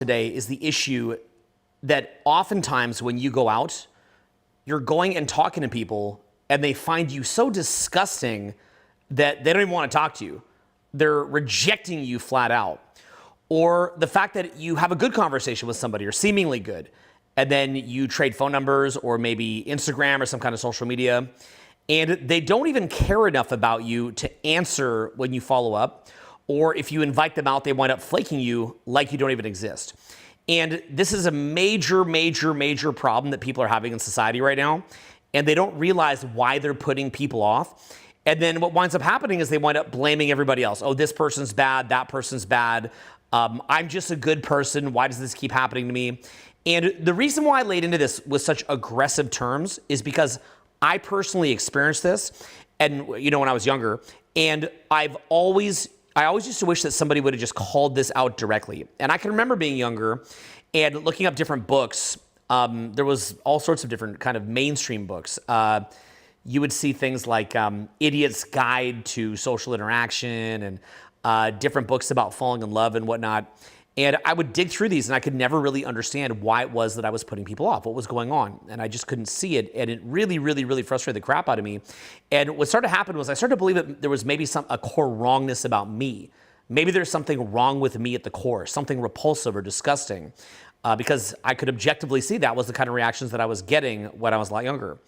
today is the issue that oftentimes when you go out, you're going and talking to people and they find you so disgusting that they don't even want to talk to you. They're rejecting you flat out. Or the fact that you have a good conversation with somebody or seemingly good, and then you trade phone numbers or maybe Instagram or some kind of social media, and they don't even care enough about you to answer when you follow up. Or if you invite them out, they wind up flaking you like you don't even exist. And this is a major, major, major problem that people are having in society right now. And they don't realize why they're putting people off. And then what winds up happening is they wind up blaming everybody else. Oh, this person's bad, that person's bad. I'm just a good person. Why does this keep happening to me? And the reason why I laid into this with such aggressive terms is because I personally experienced this, and when I was younger, and I always used to wish that somebody would have just called this out directly. And I can remember being younger and looking up different books. There was all sorts of different kind of mainstream books. You would see things like Idiot's Guide to Social Interaction and different books about falling in love and whatnot. And I would dig through these and I could never really understand why it was that I was putting people off, what was going on. And I just couldn't see it. And it really, really, really frustrated the crap out of me. And what started to happen was I started to believe that there was maybe a core wrongness about me. Maybe there's something wrong with me at the core, something repulsive or disgusting, because I could objectively see that was the kind of reactions that I was getting when I was a lot younger.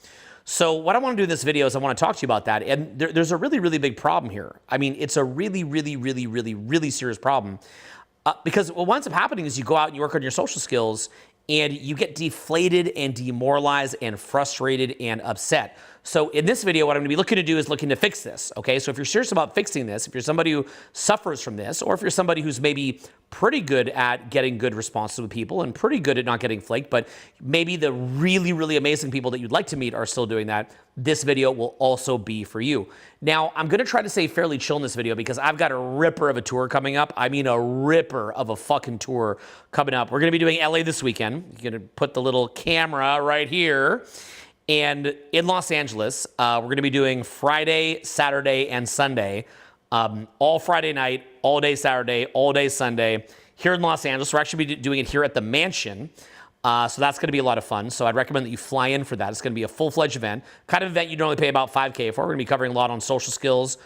So what I want to do in this video is I want to talk to you about that. And there's a really, really big problem here. I mean, it's a really, really, really, really, really serious problem. Because what winds up happening is you go out and you work on your social skills and you get deflated and demoralized and frustrated and upset. So in this video, what I'm going to be looking to do is looking to fix this, okay? So if you're serious about fixing this, if you're somebody who suffers from this, or if you're somebody who's maybe pretty good at getting good responses with people and pretty good at not getting flaked, but maybe the really, really amazing people that you'd like to meet are still doing that, this video will also be for you. Now, I'm going to try to stay fairly chill in this video because I've got a ripper of a tour coming up. I mean, a ripper of a fucking tour coming up. We're going to be doing LA this weekend. You're going to put the little camera right here. And in Los Angeles, we're going to be doing Friday, Saturday, and Sunday. All Friday night, all day Saturday, all day Sunday. Here in Los Angeles, we're actually be doing it here at the Mansion. So that's going to be a lot of fun. So I'd recommend that you fly in for that. It's going to be a full-fledged event. Kind of event you'd normally pay about $5K for. We're going to be covering a lot on social skills,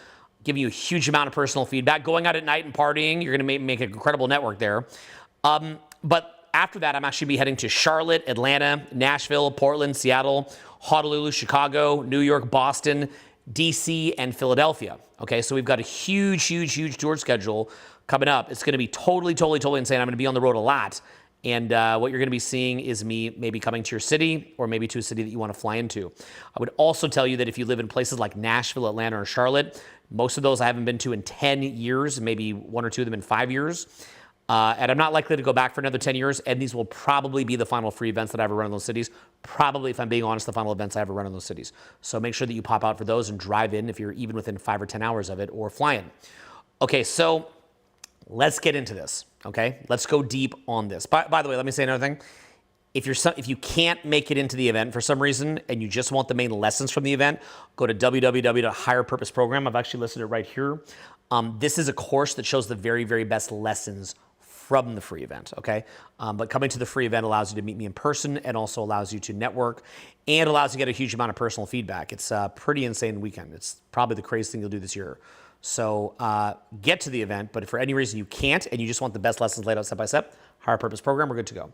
giving you a huge amount of personal feedback. Going out at night and partying, you're going to make an incredible network there. But after that, I'm actually be heading to Charlotte, Atlanta, Nashville, Portland, Seattle, Honolulu, Chicago, New York, Boston, DC, and Philadelphia. Okay, so we've got a huge, huge, huge tour schedule coming up. It's going to be totally, totally, totally insane. I'm going to be on the road a lot. And what you're going to be seeing is me maybe coming to your city or maybe to a city that you want to fly into. I would also tell you that if you live in places like Nashville, Atlanta, or Charlotte, most of those I haven't been to in 10 years, maybe one or two of them in 5 years. And I'm not likely to go back for another 10 years, and these will probably be the final free events that I ever run in those cities. Probably, if I'm being honest, the final events I ever run in those cities. So make sure that you pop out for those and drive in if you're even within 5 or 10 hours of it, or fly in. Okay, so let's get into this, okay? Let's go deep on this. By the way, let me say another thing. If you can't make it into the event for some reason and you just want the main lessons from the event, go to www.higherpurposeprogram. I've actually listed it right here. This is a course that shows the very, very best lessons from the free event, okay? But coming to the free event allows you to meet me in person and also allows you to network and allows you to get a huge amount of personal feedback. It's a pretty insane weekend. It's probably the craziest thing you'll do this year. So get to the event, but if for any reason you can't and you just want the best lessons laid out step by step, Higher Purpose Program, we're good to go.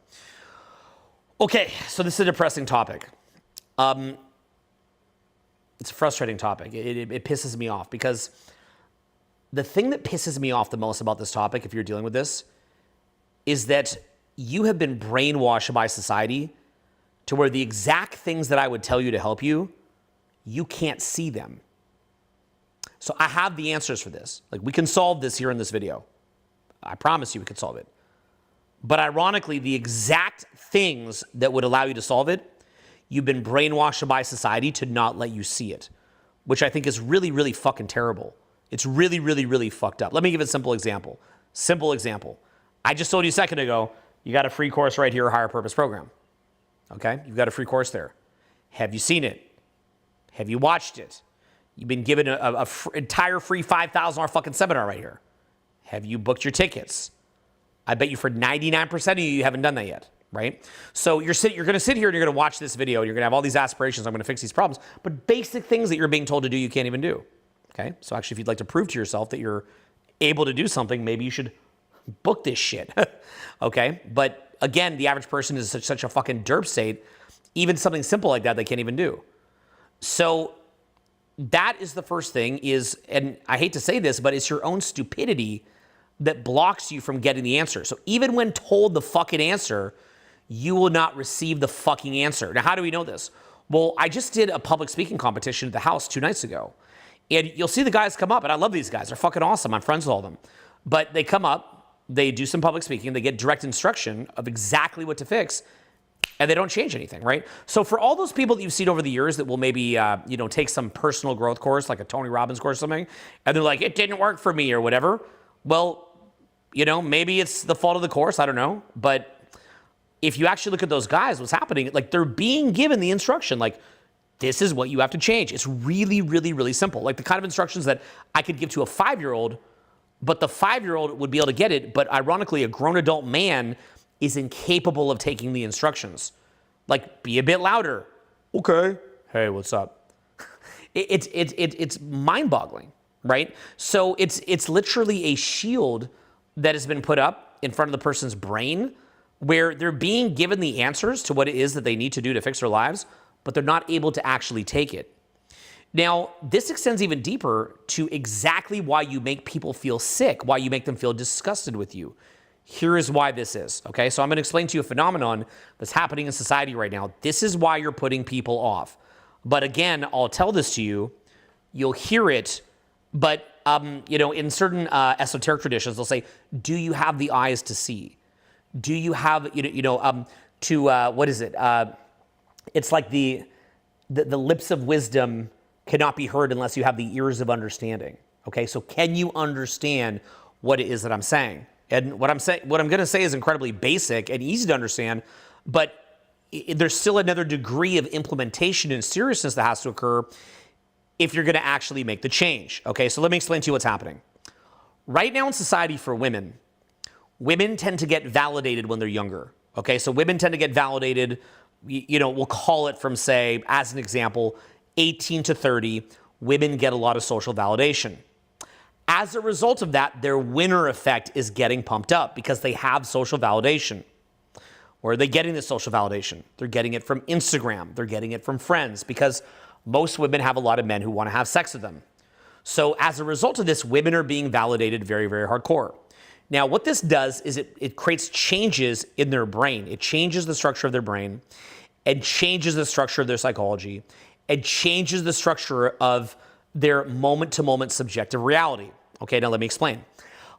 Okay, so this is a depressing topic. It's a frustrating topic. It pisses me off because the thing that pisses me off the most about this topic, if you're dealing with this, is that you have been brainwashed by society to where the exact things that I would tell you to help you, you can't see them. So I have the answers for this. Like, we can solve this here in this video. I promise you we can solve it. But ironically, the exact things that would allow you to solve it, you've been brainwashed by society to not let you see it, which I think is really, really fucking terrible. It's really, really, really fucked up. Let me give a simple example. Simple example. I just told you a second ago, you got a free course right here, Higher Purpose Program. Okay? You've got a free course there. Have you seen it? Have you watched it? You've been given an entire free $5,000 fucking seminar right here. Have you booked your tickets? I bet you for 99% of you haven't done that yet, right? So you're going to sit here and you're going to watch this video and you're going to have all these aspirations. I'm going to fix these problems. But basic things that you're being told to do, you can't even do. Okay? So actually, if you'd like to prove to yourself that you're able to do something, maybe you should book this shit. Okay? But again, the average person is such a fucking derp state. Even something simple like that, they can't even do. So that is the first thing is, and I hate to say this, but it's your own stupidity that blocks you from getting the answer. So even when told the fucking answer, you will not receive the fucking answer. Now, how do we know this? Well, I just did a public speaking competition at the house 2 nights ago. And you'll see the guys come up, and I love these guys. They're fucking awesome. I'm friends with all of them. But they come up, they do some public speaking, they get direct instruction of exactly what to fix, and they don't change anything, right? So for all those people that you've seen over the years that will maybe, take some personal growth course, like a Tony Robbins course or something, and they're like, it didn't work for me or whatever. Well, maybe it's the fault of the course. I don't know. But if you actually look at those guys, what's happening, like they're being given the instruction, like this is what you have to change. It's really, really, really simple. Like the kind of instructions that I could give to a 5-year-old, but the 5-year-old would be able to get it. But ironically, a grown adult man is incapable of taking the instructions. Like, be a bit louder. Okay. Hey, what's up? It's mind-boggling, right? So it's literally a shield that has been put up in front of the person's brain where they're being given the answers to what it is that they need to do to fix their lives, but they're not able to actually take it. Now, this extends even deeper to exactly why you make people feel sick, why you make them feel disgusted with you. Here is why this is, okay? So I'm going to explain to you a phenomenon that's happening in society right now. This is why you're putting people off. But again, I'll tell this to you. You'll hear it, but in certain esoteric traditions, they'll say, "Do you have the eyes to see? Do you have what is it? It's like the lips of wisdom cannot be heard unless you have the ears of understanding." Okay, so can you understand what it is that I'm saying? And what I'm going to say is incredibly basic and easy to understand, but there's still another degree of implementation and seriousness that has to occur if you're going to actually make the change. Okay, so let me explain to you what's happening. Right now in society for women tend to get validated when they're younger. Okay, so women tend to get validated, we'll call it from, say, as an example, 18 to 30, women get a lot of social validation. As a result of that, their winner effect is getting pumped up because they have social validation. Where are they getting this social validation? They're getting it from Instagram. They're getting it from friends because most women have a lot of men who want to have sex with them. So as a result of this, women are being validated very, very hardcore. Now, what this does is it creates changes in their brain. It changes the structure of their brain and changes the structure of their psychology and changes the structure of their moment-to-moment subjective reality. Okay, now let me explain.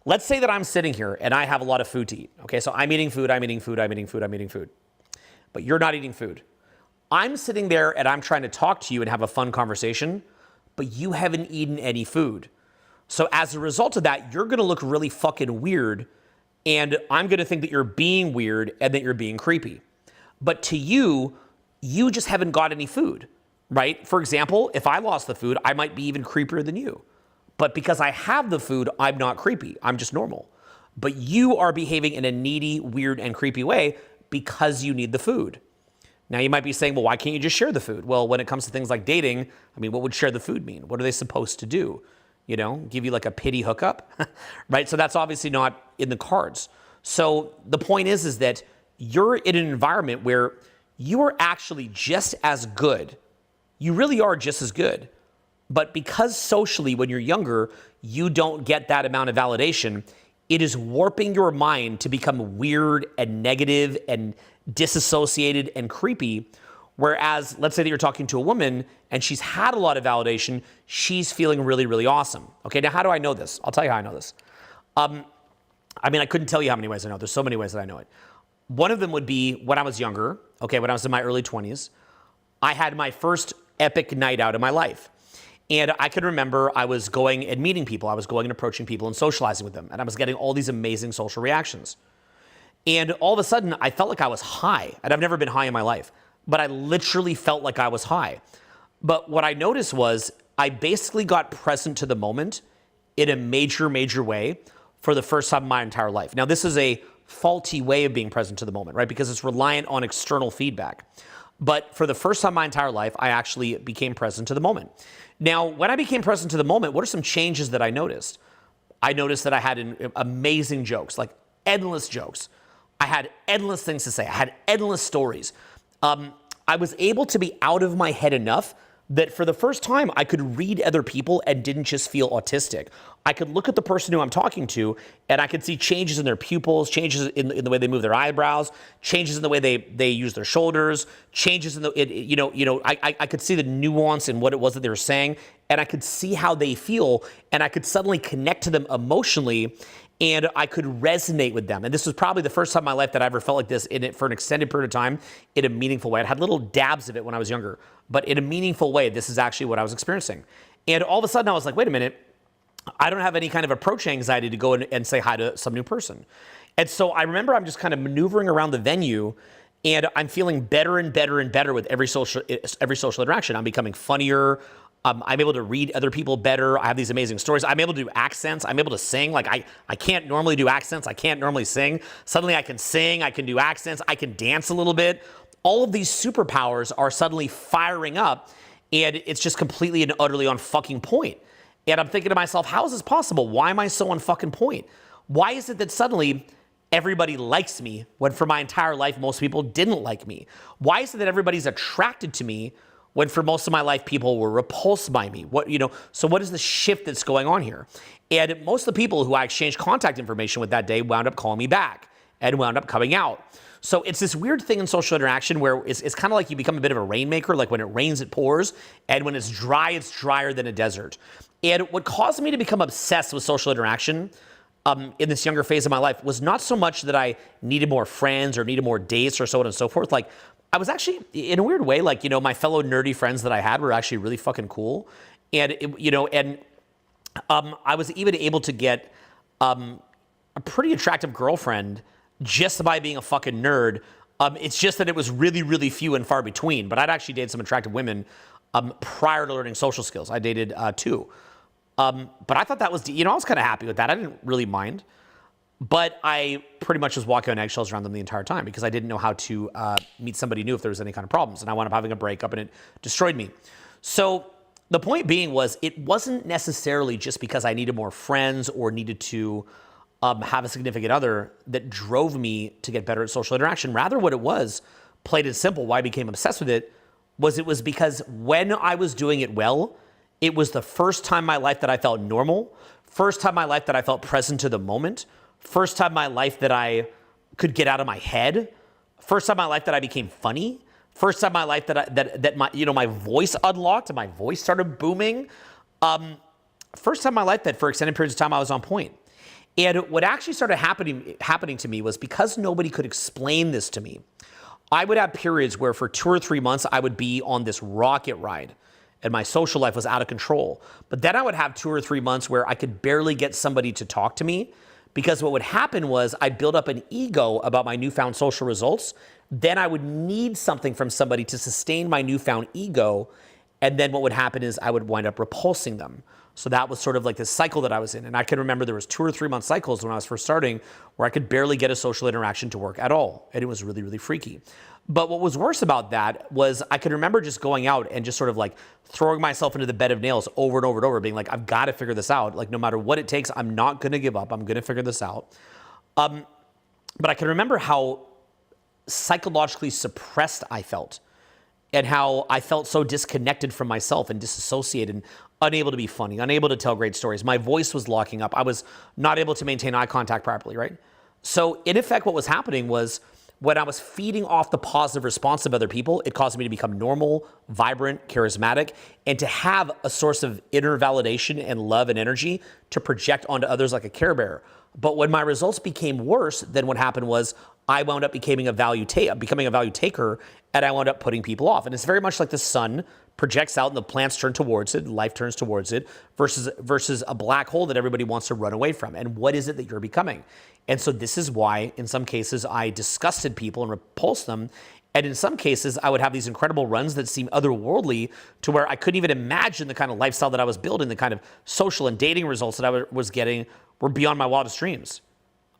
Let's say that I'm sitting here and I have a lot of food to eat. Okay, so I'm eating food. But you're not eating food. I'm sitting there and I'm trying to talk to you and have a fun conversation, but you haven't eaten any food. So as a result of that, you're going to look really fucking weird, and I'm going to think that you're being weird and that you're being creepy. But to you, you just haven't got any food, right? For example, if I lost the food, I might be even creepier than you. But because I have the food, I'm not creepy. I'm just normal. But you are behaving in a needy, weird, and creepy way because you need the food. Now, you might be saying, well, why can't you just share the food? Well, when it comes to things like dating, what would share the food mean? What are they supposed to do? Give you like a pity hookup, right? So that's obviously not in the cards. So the point is that you're in an environment where you are actually just as good. You really are just as good. But because socially, when you're younger, you don't get that amount of validation, it is warping your mind to become weird and negative and disassociated and creepy. Whereas, let's say that you're talking to a woman and she's had a lot of validation, she's feeling really, really awesome. Okay, now how do I know this? I'll tell you how I know this. I couldn't tell you how many ways I know. There's so many ways that I know it. One of them would be when I was younger, okay, when I was in my early 20s, I had my first epic night out of my life. And I can remember I was going and meeting people. I was going and approaching people and socializing with them. And I was getting all these amazing social reactions. And all of a sudden, I felt like I was high. And I've never been high in my life. But I literally felt like I was high. But what I noticed was I basically got present to the moment in a major, major way for the first time in my entire life. Now, this is a faulty way of being present to the moment, right? Because it's reliant on external feedback. But for the first time in my entire life, I actually became present to the moment. Now, when I became present to the moment, what are some changes that I noticed? I noticed that I had amazing jokes, like endless jokes. I had endless things to say. I had endless stories. I was able to be out of my head enough that for the first time, I could read other people and didn't just feel autistic. I could look at the person who I'm talking to, and I could see changes in their pupils, changes in the way they move their eyebrows, changes in the way they use their shoulders, changes in I could see the nuance in what it was that they were saying, and I could see how they feel, and I could suddenly connect to them emotionally, and I could resonate with them. And this was probably the first time in my life that I ever felt like this in it for an extended period of time in a meaningful way. I had little dabs of it when I was younger, but in a meaningful way, this is actually what I was experiencing. And all of a sudden I was like, wait a minute, I don't have any kind of approach anxiety to go in and say hi to some new person. And so I remember I'm just kind of maneuvering around the venue, and I'm feeling better and better and better with every social interaction. I'm becoming funnier. I'm able to read other people better. I have these amazing stories. I'm able to do accents. I'm able to sing. Like I can't normally do accents. I can't normally sing. Suddenly I can sing. I can do accents. I can dance a little bit. All of these superpowers are suddenly firing up, and it's just completely and utterly on fucking point. And I'm thinking to myself, how is this possible? Why am I so on fucking point? Why is it that suddenly everybody likes me when for my entire life most people didn't like me? Why is it that everybody's attracted to me when for most of my life people were repulsed by me? So what is the shift that's going on here? And most of the people who I exchanged contact information with that day wound up calling me back and wound up coming out. So it's this weird thing in social interaction where it's kind of like you become a bit of a rainmaker. Like when it rains, it pours. And when it's dry, it's drier than a desert. And what caused me to become obsessed with social interaction in this younger phase of my life was not so much that I needed more friends or needed more dates or so on and so forth. Like I was actually, in a weird way, like, my fellow nerdy friends that I had were actually really fucking cool. And, I was even able to get a pretty attractive girlfriend just by being a fucking nerd. It's just that it was really, really few and far between. But I'd actually dated some attractive women prior to learning social skills. I dated two. But I thought that was, I was kind of happy with that. I didn't really mind. But I pretty much was walking on eggshells around them the entire time because I didn't know how to meet somebody new if there was any kind of problems. And I wound up having a breakup, and it destroyed me. So the point being was, it wasn't necessarily just because I needed more friends or needed to have a significant other that drove me to get better at social interaction. Rather, what it was, plain and simple, why I became obsessed with it was because when I was doing it well, it was the first time in my life that I felt normal, first time in my life that I felt present to the moment, first time in my life that I could get out of my head, first time in my life that I became funny, first time in my life that my voice unlocked and my voice started booming, first time in my life that for extended periods of time I was on point. And what actually started happening to me was, because nobody could explain this to me, I would have periods where for 2 or 3 months I would be on this rocket ride and my social life was out of control. But then I would have 2 or 3 months where I could barely get somebody to talk to me, because what would happen was I'd build up an ego about my newfound social results. Then I would need something from somebody to sustain my newfound ego. And then what would happen is I would wind up repulsing them. So that was sort of like this cycle that I was in. And I can remember there was 2 or 3 month cycles when I was first starting where I could barely get a social interaction to work at all. And it was really, really freaky. But what was worse about that was I could remember just going out and just sort of like throwing myself into the bed of nails over and over and over, being like, I've got to figure this out. Like, no matter what it takes, I'm not going to give up. I'm going to figure this out. But I can remember how psychologically suppressed I felt, and how I felt so disconnected from myself and disassociated and unable to be funny, unable to tell great stories. My voice was locking up. I was not able to maintain eye contact properly, right? So in effect, what was happening was, when I was feeding off the positive response of other people, it caused me to become normal, vibrant, charismatic, and to have a source of inner validation and love and energy to project onto others like a Care Bear. But when my results became worse, then what happened was I wound up becoming a value taker, and I wound up putting people off. And it's very much like the sun projects out and the plants turn towards it, life turns towards it, versus a black hole that everybody wants to run away from. And what is it that you're becoming? And so this is why, in some cases, I disgusted people and repulsed them. And in some cases, I would have these incredible runs that seemed otherworldly, to where I couldn't even imagine the kind of lifestyle that I was building, the kind of social and dating results that I was getting were beyond my wildest dreams.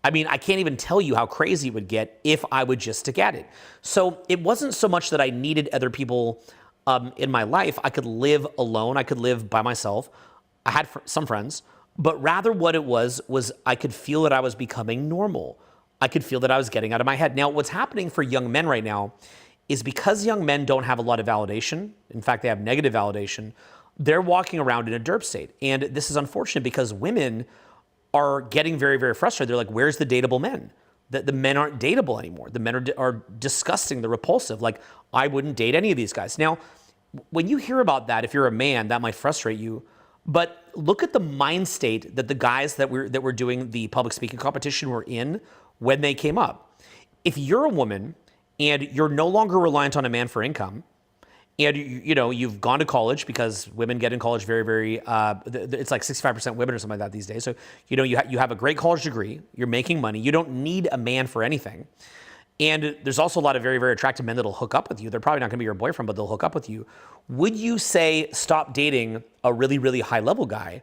I mean, I can't even tell you how crazy it would get if I would just stick at it. So it wasn't so much that I needed other people in my life. I could live alone. I could live by myself. I had some friends, but rather what it was I could feel that I was becoming normal. I could feel that I was getting out of my head. Now, what's happening for young men right now is because young men don't have a lot of validation. In fact, they have negative validation. They're walking around in a derp state. And this is unfortunate because women are getting very, very frustrated. They're like, where's the dateable men? The men aren't dateable anymore. The men are disgusting. They're repulsive. Like, I wouldn't date any of these guys. Now, when you hear about that, if you're a man, that might frustrate you. But look at the mind state that the guys that were doing the public speaking competition were in when they came up. If you're a woman and you're no longer reliant on a man for income, and you've gone to college, because women get in college very, very, it's like 65% women or something like that these days. So, you have a great college degree, you're making money, you don't need a man for anything. And there's also a lot of very, very attractive men that'll hook up with you. They're probably not gonna be your boyfriend, but they'll hook up with you. Would you say stop dating a really, really high level guy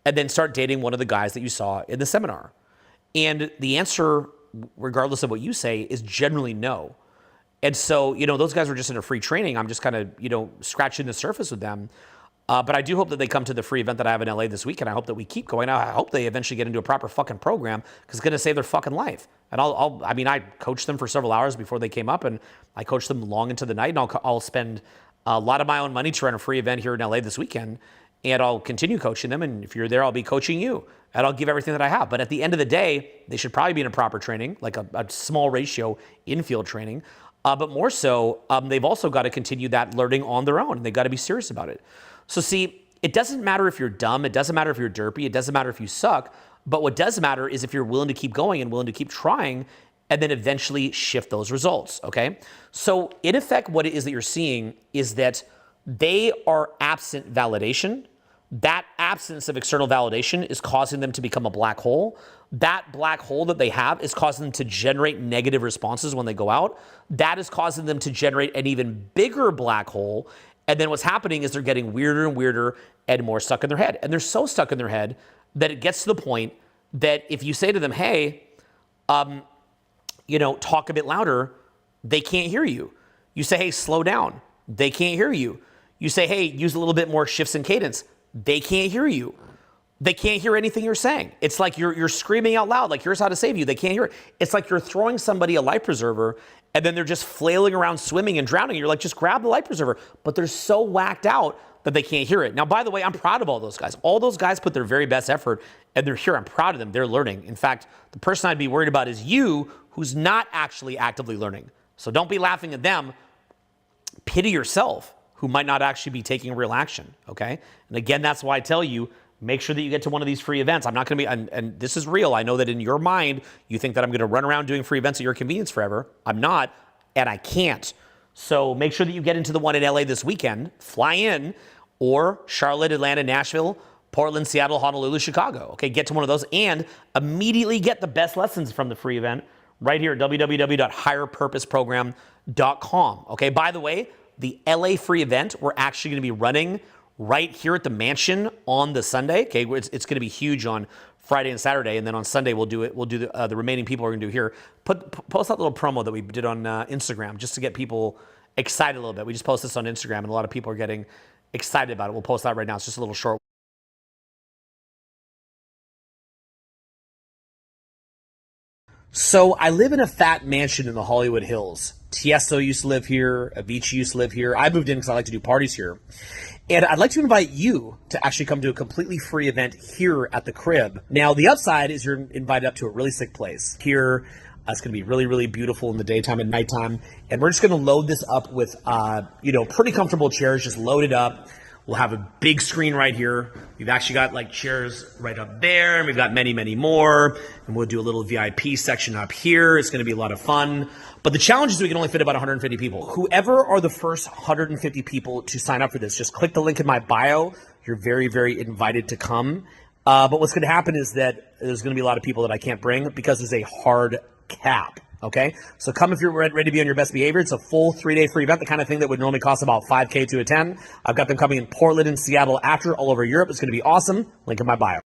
and then start dating one of the guys that you saw in the seminar? And the answer, regardless of what you say, is generally no. And so, those guys were just in a free training. I'm just kind of, scratching the surface with them. But I do hope that they come to the free event that I have in LA this weekend. I hope that we keep going. I hope they eventually get into a proper fucking program, because it's going to save their fucking life. And I coached them for several hours before they came up, and I coached them long into the night, and I'll spend a lot of my own money to run a free event here in LA this weekend. And I'll continue coaching them. And if you're there, I'll be coaching you, and I'll give everything that I have. But at the end of the day, they should probably be in a proper training, like a small ratio infield training. But more so, they've also got to continue that learning on their own. They've got to be serious about it. So see, it doesn't matter if you're dumb. It doesn't matter if you're derpy. It doesn't matter if you suck. But what does matter is if you're willing to keep going and willing to keep trying, and then eventually shift those results, okay? So in effect, what it is that you're seeing is that they are absent validation. That absence of external validation is causing them to become a black hole. That black hole that they have is causing them to generate negative responses when they go out. That is causing them to generate an even bigger black hole. And then what's happening is they're getting weirder and weirder and more stuck in their head. And they're so stuck in their head that it gets to the point that if you say to them, hey, talk a bit louder, they can't hear you. You say, hey, slow down. They can't hear you. You say, hey, use a little bit more shifts and cadence. They can't hear you. They can't hear anything you're saying. It's like you're screaming out loud, like, here's how to save you. They can't hear it. It's like you're throwing somebody a life preserver, and then they're just flailing around swimming and drowning. You're like, just grab the life preserver. But they're so whacked out that they can't hear it. Now, by the way, I'm proud of all those guys. All those guys put their very best effort, and they're here. I'm proud of them. They're learning. In fact, the person I'd be worried about is you, who's not actually actively learning. So don't be laughing at them. Pity yourself, who might not actually be taking real action, okay? And again, that's why I tell you, make sure that you get to one of these free events. I'm not going to be, and this is real. I know that in your mind, you think that I'm going to run around doing free events at your convenience forever. I'm not, and I can't. So make sure that you get into the one in LA this weekend. Fly in, or Charlotte, Atlanta, Nashville, Portland, Seattle, Honolulu, Chicago. Okay, get to one of those and immediately get the best lessons from the free event right here at www.higherpurposeprogram.com. Okay, by the way, the LA free event, we're actually going to be running right here at the mansion on the Sunday. Okay, it's going to be huge on Friday and Saturday, and then on Sunday we'll do it. We'll do the remaining people are going to do here. Post that little promo that we did on Instagram just to get people excited a little bit. We just posted this on Instagram, and a lot of people are getting excited about it. We'll post that right now. It's just a little short. So I live in a fat mansion in the Hollywood Hills. Tiesto used to live here. Avicii used to live here. I moved in because I like to do parties here. And I'd like to invite you to actually come to a completely free event here at the crib. Now, the upside is you're invited up to a really sick place. Here, it's going to be really, really beautiful in the daytime and nighttime. And we're just going to load this up with, pretty comfortable chairs. Just load it up. We'll have a big screen right here. We've actually got like chairs right up there, and we've got many, many more. And we'll do a little VIP section up here. It's going to be a lot of fun. But the challenge is we can only fit about 150 people. Whoever are the first 150 people to sign up for this, just click the link in my bio. You're very, very invited to come. But what's going to happen is that there's going to be a lot of people that I can't bring because there's a hard cap. Okay, so come if you're ready to be on your best behavior. It's a full 3-day free event, the kind of thing that would normally cost about $5K to attend. I've got them coming in Portland and Seattle after, all over Europe. It's going to be awesome. Link in my bio.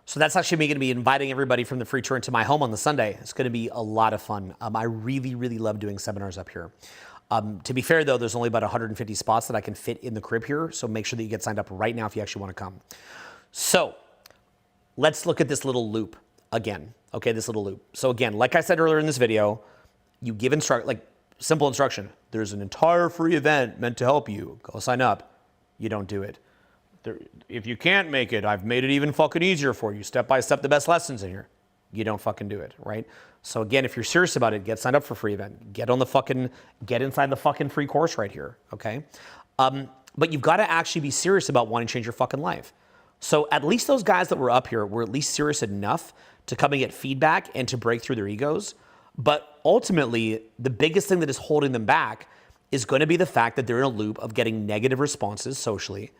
So that's actually going to be inviting everybody from the free tour into my home on the Sunday. It's going to be a lot of fun. I really, really love doing seminars up here. To be fair, though, there's only about 150 spots that I can fit in the crib here. So make sure that you get signed up right now if you actually want to come. So let's look at this little loop again. Okay, this little loop. So again, like I said earlier in this video, you give simple instruction. There's an entire free event meant to help you. Go sign up. You don't do it. If you can't make it, I've made it even fucking easier for you. Step by step, the best lessons in here. You don't fucking do it, right? So again, if you're serious about it, get signed up for free event. Get inside the fucking free course right here, okay? But you've got to actually be serious about wanting to change your fucking life. So at least those guys that were up here were at least serious enough to come and get feedback and to break through their egos. But ultimately, the biggest thing that is holding them back is going to be the fact that they're in a loop of getting negative responses socially.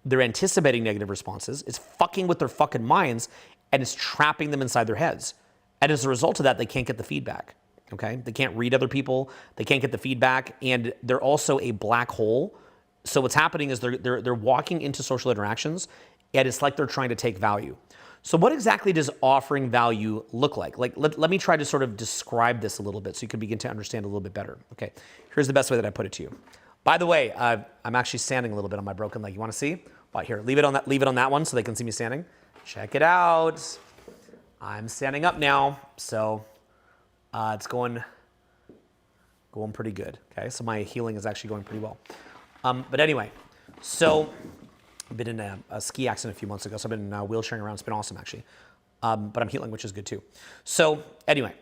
They're anticipating negative responses. It's fucking with their fucking minds, and it's trapping them inside their heads. And as a result of that, they can't get the feedback, okay? They can't read other people. They can't get the feedback, and they're also a black hole. So what's happening is they're walking into social interactions, and it's like they're trying to take value. So what exactly does offering value look like? Let me try to sort of describe this a little bit so you can begin to understand a little bit better. Okay, here's the best way that I put it to you. By the way, I'm actually standing a little bit on my broken leg. You want to see? Well, here, leave it on that one so they can see me standing. Check it out. I'm standing up now, so it's going pretty good. Okay, so my healing is actually going pretty well. But anyway, so I've been in a ski accident a few months ago, so I've been wheelchairing around. It's been awesome, actually. But I'm healing, which is good too. So anyway,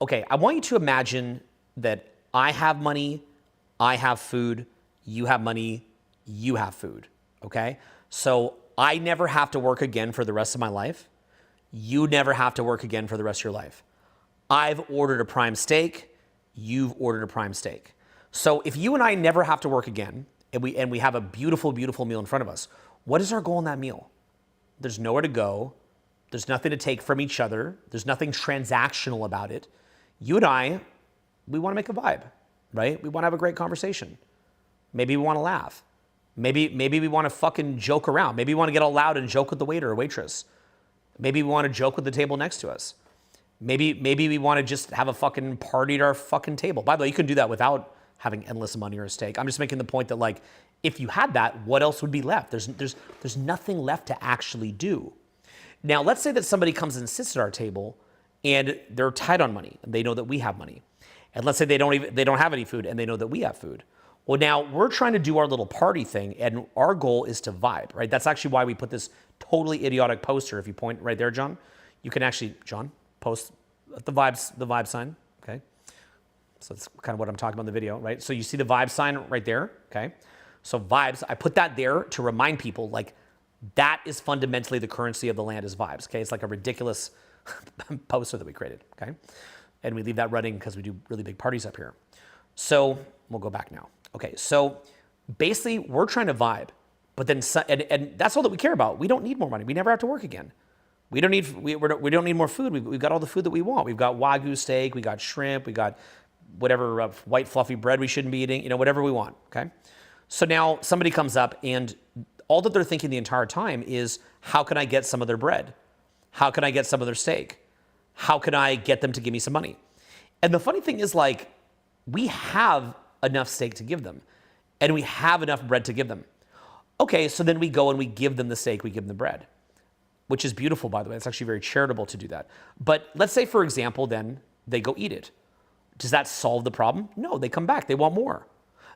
okay, I want you to imagine that I have money, I have food, you have money, you have food, okay? So I never have to work again for the rest of my life. You never have to work again for the rest of your life. I've ordered a prime steak, you've ordered a prime steak. So if you and I never have to work again, and we have a beautiful, beautiful meal in front of us, what is our goal in that meal? There's nowhere to go. There's nothing to take from each other. There's nothing transactional about it. You and I, we want to make a vibe, right? We want to have a great conversation. Maybe we want to laugh. Maybe we want to fucking joke around. Maybe we want to get all loud and joke with the waiter or waitress. Maybe we want to joke with the table next to us. Maybe we want to just have a fucking party at our fucking table. By the way, you can do that without having endless money or a steak. I'm just making the point that, like, if you had that, what else would be left? There's nothing left to actually do. Now, let's say that somebody comes and sits at our table and they're tight on money and they know that we have money. And let's say they don't have any food and they know that we have food. Well, now we're trying to do our little party thing, and our goal is to vibe, right? That's actually why we put this totally idiotic poster. If you point right there, John, you can actually, John, post the vibe sign, okay? So that's kind of what I'm talking about in the video, right? So you see the vibe sign right there, okay? So vibes, I put that there to remind people, like, that is fundamentally the currency of the land is vibes, okay? It's like a ridiculous poster that we created, okay? And we leave that running because we do really big parties up here. So we'll go back now. Okay, so basically we're trying to vibe, but then, and that's all that we care about. We don't need more money. We never have to work again. We don't need more food. We've got all the food that we want. We've got Wagyu steak, we got shrimp, we got whatever white fluffy bread we shouldn't be eating, whatever we want, okay? So now somebody comes up and all that they're thinking the entire time is, how can I get some of their bread? How can I get some of their steak? How can I get them to give me some money? And the funny thing is, like, we have enough steak to give them, and we have enough bread to give them. Okay, so then we go and we give them the steak, we give them the bread, which is beautiful, by the way. It's actually very charitable to do that. But let's say, for example, then they go eat it. Does that solve the problem? No, they come back, they want more.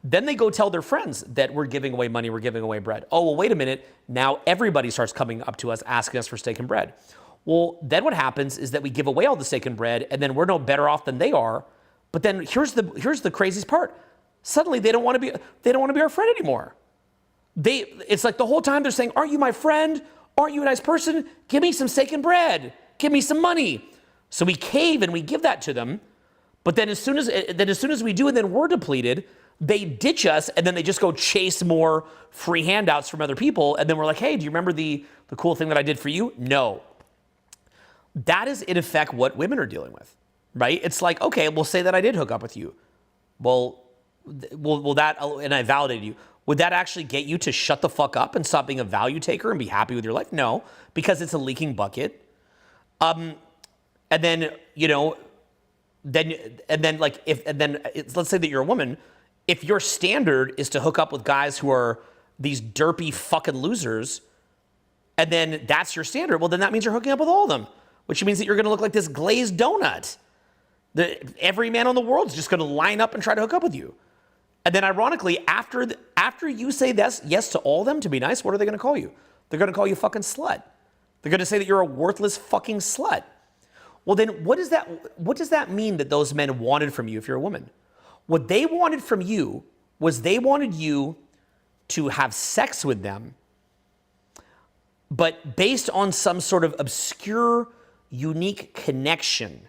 Then they go tell their friends that we're giving away money, we're giving away bread. Oh, well, wait a minute. Now everybody starts coming up to us asking us for steak and bread. Well, then what happens is that we give away all the steak and bread, and then we're no better off than they are. But then here's the craziest part. Suddenly they don't want to be our friend anymore. It's like the whole time they're saying, "Aren't you my friend? Aren't you a nice person? Give me some steak and bread. Give me some money." So we cave and we give that to them. But then as soon as we do, and then we're depleted, they ditch us, and then they just go chase more free handouts from other people. And then we're like, "Hey, do you remember the cool thing that I did for you?" No. That is, in effect, what women are dealing with, right? It's like, okay, we'll say that I did hook up with you. Well, that, and I validated you. Would that actually get you to shut the fuck up and stop being a value taker and be happy with your life? No, because it's a leaking bucket. And then, let's say that you're a woman. If your standard is to hook up with guys who are these derpy fucking losers, and then that's your standard, well, then that means you're hooking up with all of them, which means that you're going to look like this glazed donut. Every man in the world is just going to line up and try to hook up with you. And then ironically, after you say yes to all of them to be nice, what are they going to call you? They're going to call you a fucking slut. They're going to say that you're a worthless fucking slut. Well, then what does that mean that those men wanted from you if you're a woman? What they wanted from you was they wanted you to have sex with them, but based on some sort of obscure, unique connection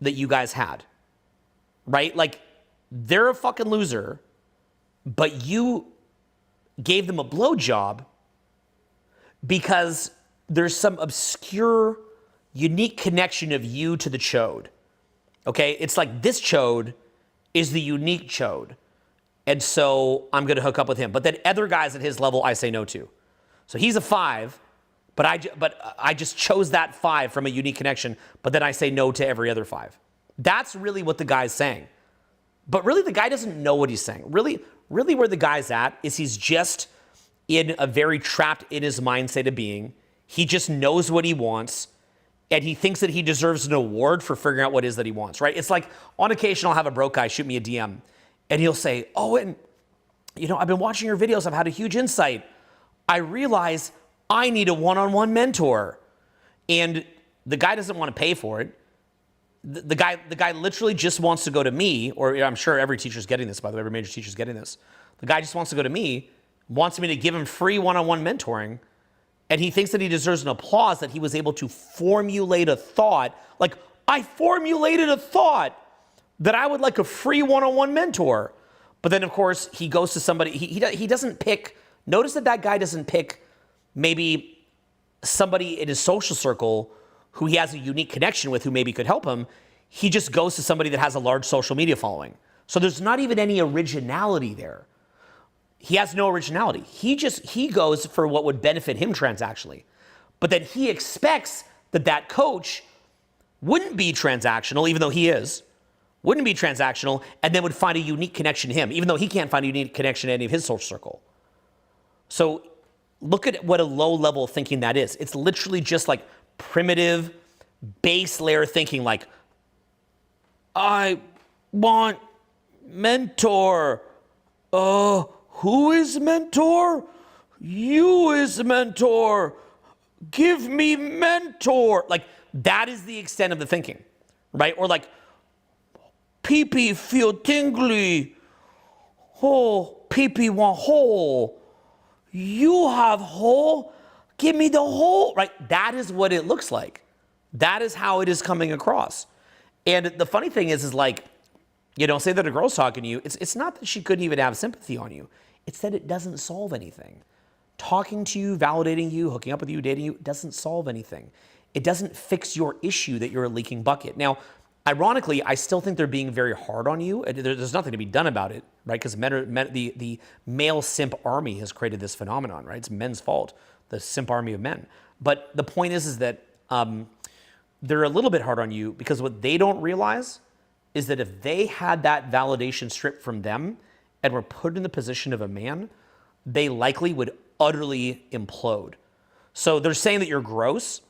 that you guys had, right? Like, they're a fucking loser, but you gave them a blowjob because there's some obscure, unique connection of you to the chode. Okay? It's like this chode is the unique chode. And so I'm going to hook up with him. But then other guys at his level, I say no to. So he's a 5, but I just chose that 5 from a unique connection, but then I say no to every other 5. That's really what the guy's saying. But really, the guy doesn't know what he's saying. Really where the guy's at is he's just in a very trapped in his mind state of being. He just knows what he wants, and he thinks that he deserves an award for figuring out what it is that he wants, right? It's like, on occasion, I'll have a broke guy shoot me a DM, and he'll say, Owen, I've been watching your videos. I've had a huge insight. I realize I need a one-on-one mentor. And the guy doesn't want to pay for it. The guy literally just wants to go to me, or I'm sure every teacher's getting this, by the way, every major teacher's getting this. The guy just wants to go to me, wants me to give him free one-on-one mentoring, and he thinks that he deserves an applause that he was able to formulate a thought. Like, I formulated a thought that I would like a free one-on-one mentor. But then, of course, he goes to somebody, he doesn't pick, notice that guy doesn't pick maybe somebody in his social circle who he has a unique connection with who maybe could help him. He just goes to somebody that has a large social media following. So there's not even any originality there. He has no originality. He goes for what would benefit him transactionally. But then he expects that coach wouldn't be transactional, even though he is, wouldn't be transactional, and then would find a unique connection to him, even though he can't find a unique connection to any of his social circle. So look at what a low level of thinking that is. It's literally just like primitive base layer thinking, like, I want mentor. Who is mentor? You is mentor. Give me mentor. Like, that is the extent of the thinking, right? Or like, pee-pee feel tingly. Oh, pee-pee want hole. You have hole. Give me the hole, right? That is what it looks like. That is how it is coming across. And the funny thing is like, say that a girl's talking to you. It's not that she couldn't even have sympathy on you. It's that it doesn't solve anything. Talking to you, validating you, hooking up with you, dating you, doesn't solve anything. It doesn't fix your issue that you're a leaking bucket. Now, ironically, I still think they're being very hard on you. There's nothing to be done about it, right? Because the male simp army has created this phenomenon, right? It's men's fault, the simp army of men. But the point is that they're a little bit hard on you because what they don't realize is that if they had that validation stripped from them and were put in the position of a man, they likely would utterly implode. So they're saying that you're gross,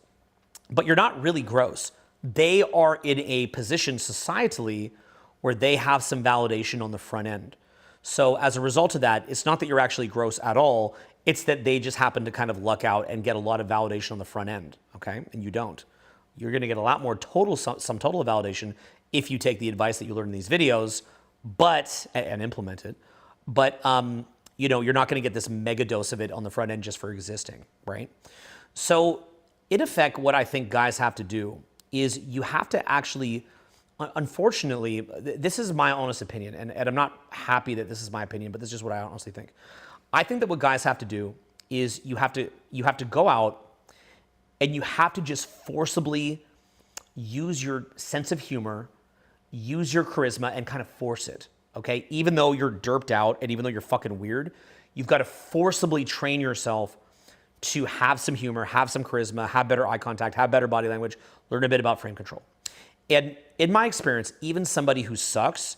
but you're not really gross. They are in a position societally where they have some validation on the front end. So as a result of that, it's not that you're actually gross at all. It's that they just happen to kind of luck out and get a lot of validation on the front end, okay? And you don't. You're going to get a lot more some total validation if you take the advice that you learn in these videos, and implement it. But you're not going to get this mega dose of it on the front end just for existing, right? So in effect, what I think guys have to do is you have to actually, unfortunately, this is my honest opinion, and I'm not happy that this is my opinion, but this is just what I honestly think. I think that what guys have to do is you have to go out and you have to just forcibly use your sense of humor, use your charisma, and kind of force it, okay? Even though you're derped out and even though you're fucking weird, you've got to forcibly train yourself to have some humor, have some charisma, have better eye contact, have better body language, learn a bit about frame control. And in my experience, even somebody who sucks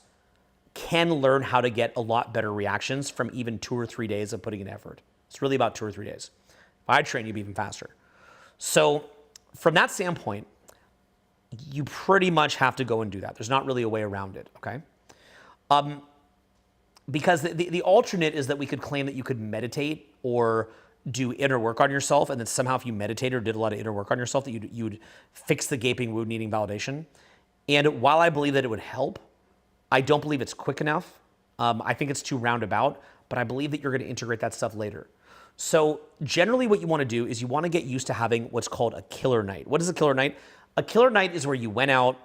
can learn how to get a lot better reactions from even 2 or 3 days of putting in effort. It's really about 2 or 3 days. If I train, you'd be even faster. So from that standpoint, you pretty much have to go and do that. There's not really a way around it, okay? Because the alternate is that we could claim that you could meditate or do inner work on yourself, and then somehow if you meditated or did a lot of inner work on yourself, that you'd fix the gaping wound needing validation. And while I believe that it would help, I don't believe it's quick enough. I think it's too roundabout, but I believe that you're going to integrate that stuff later. So generally what you want to do is you want to get used to having what's called a killer night. What is a killer night? A killer night is where you went out,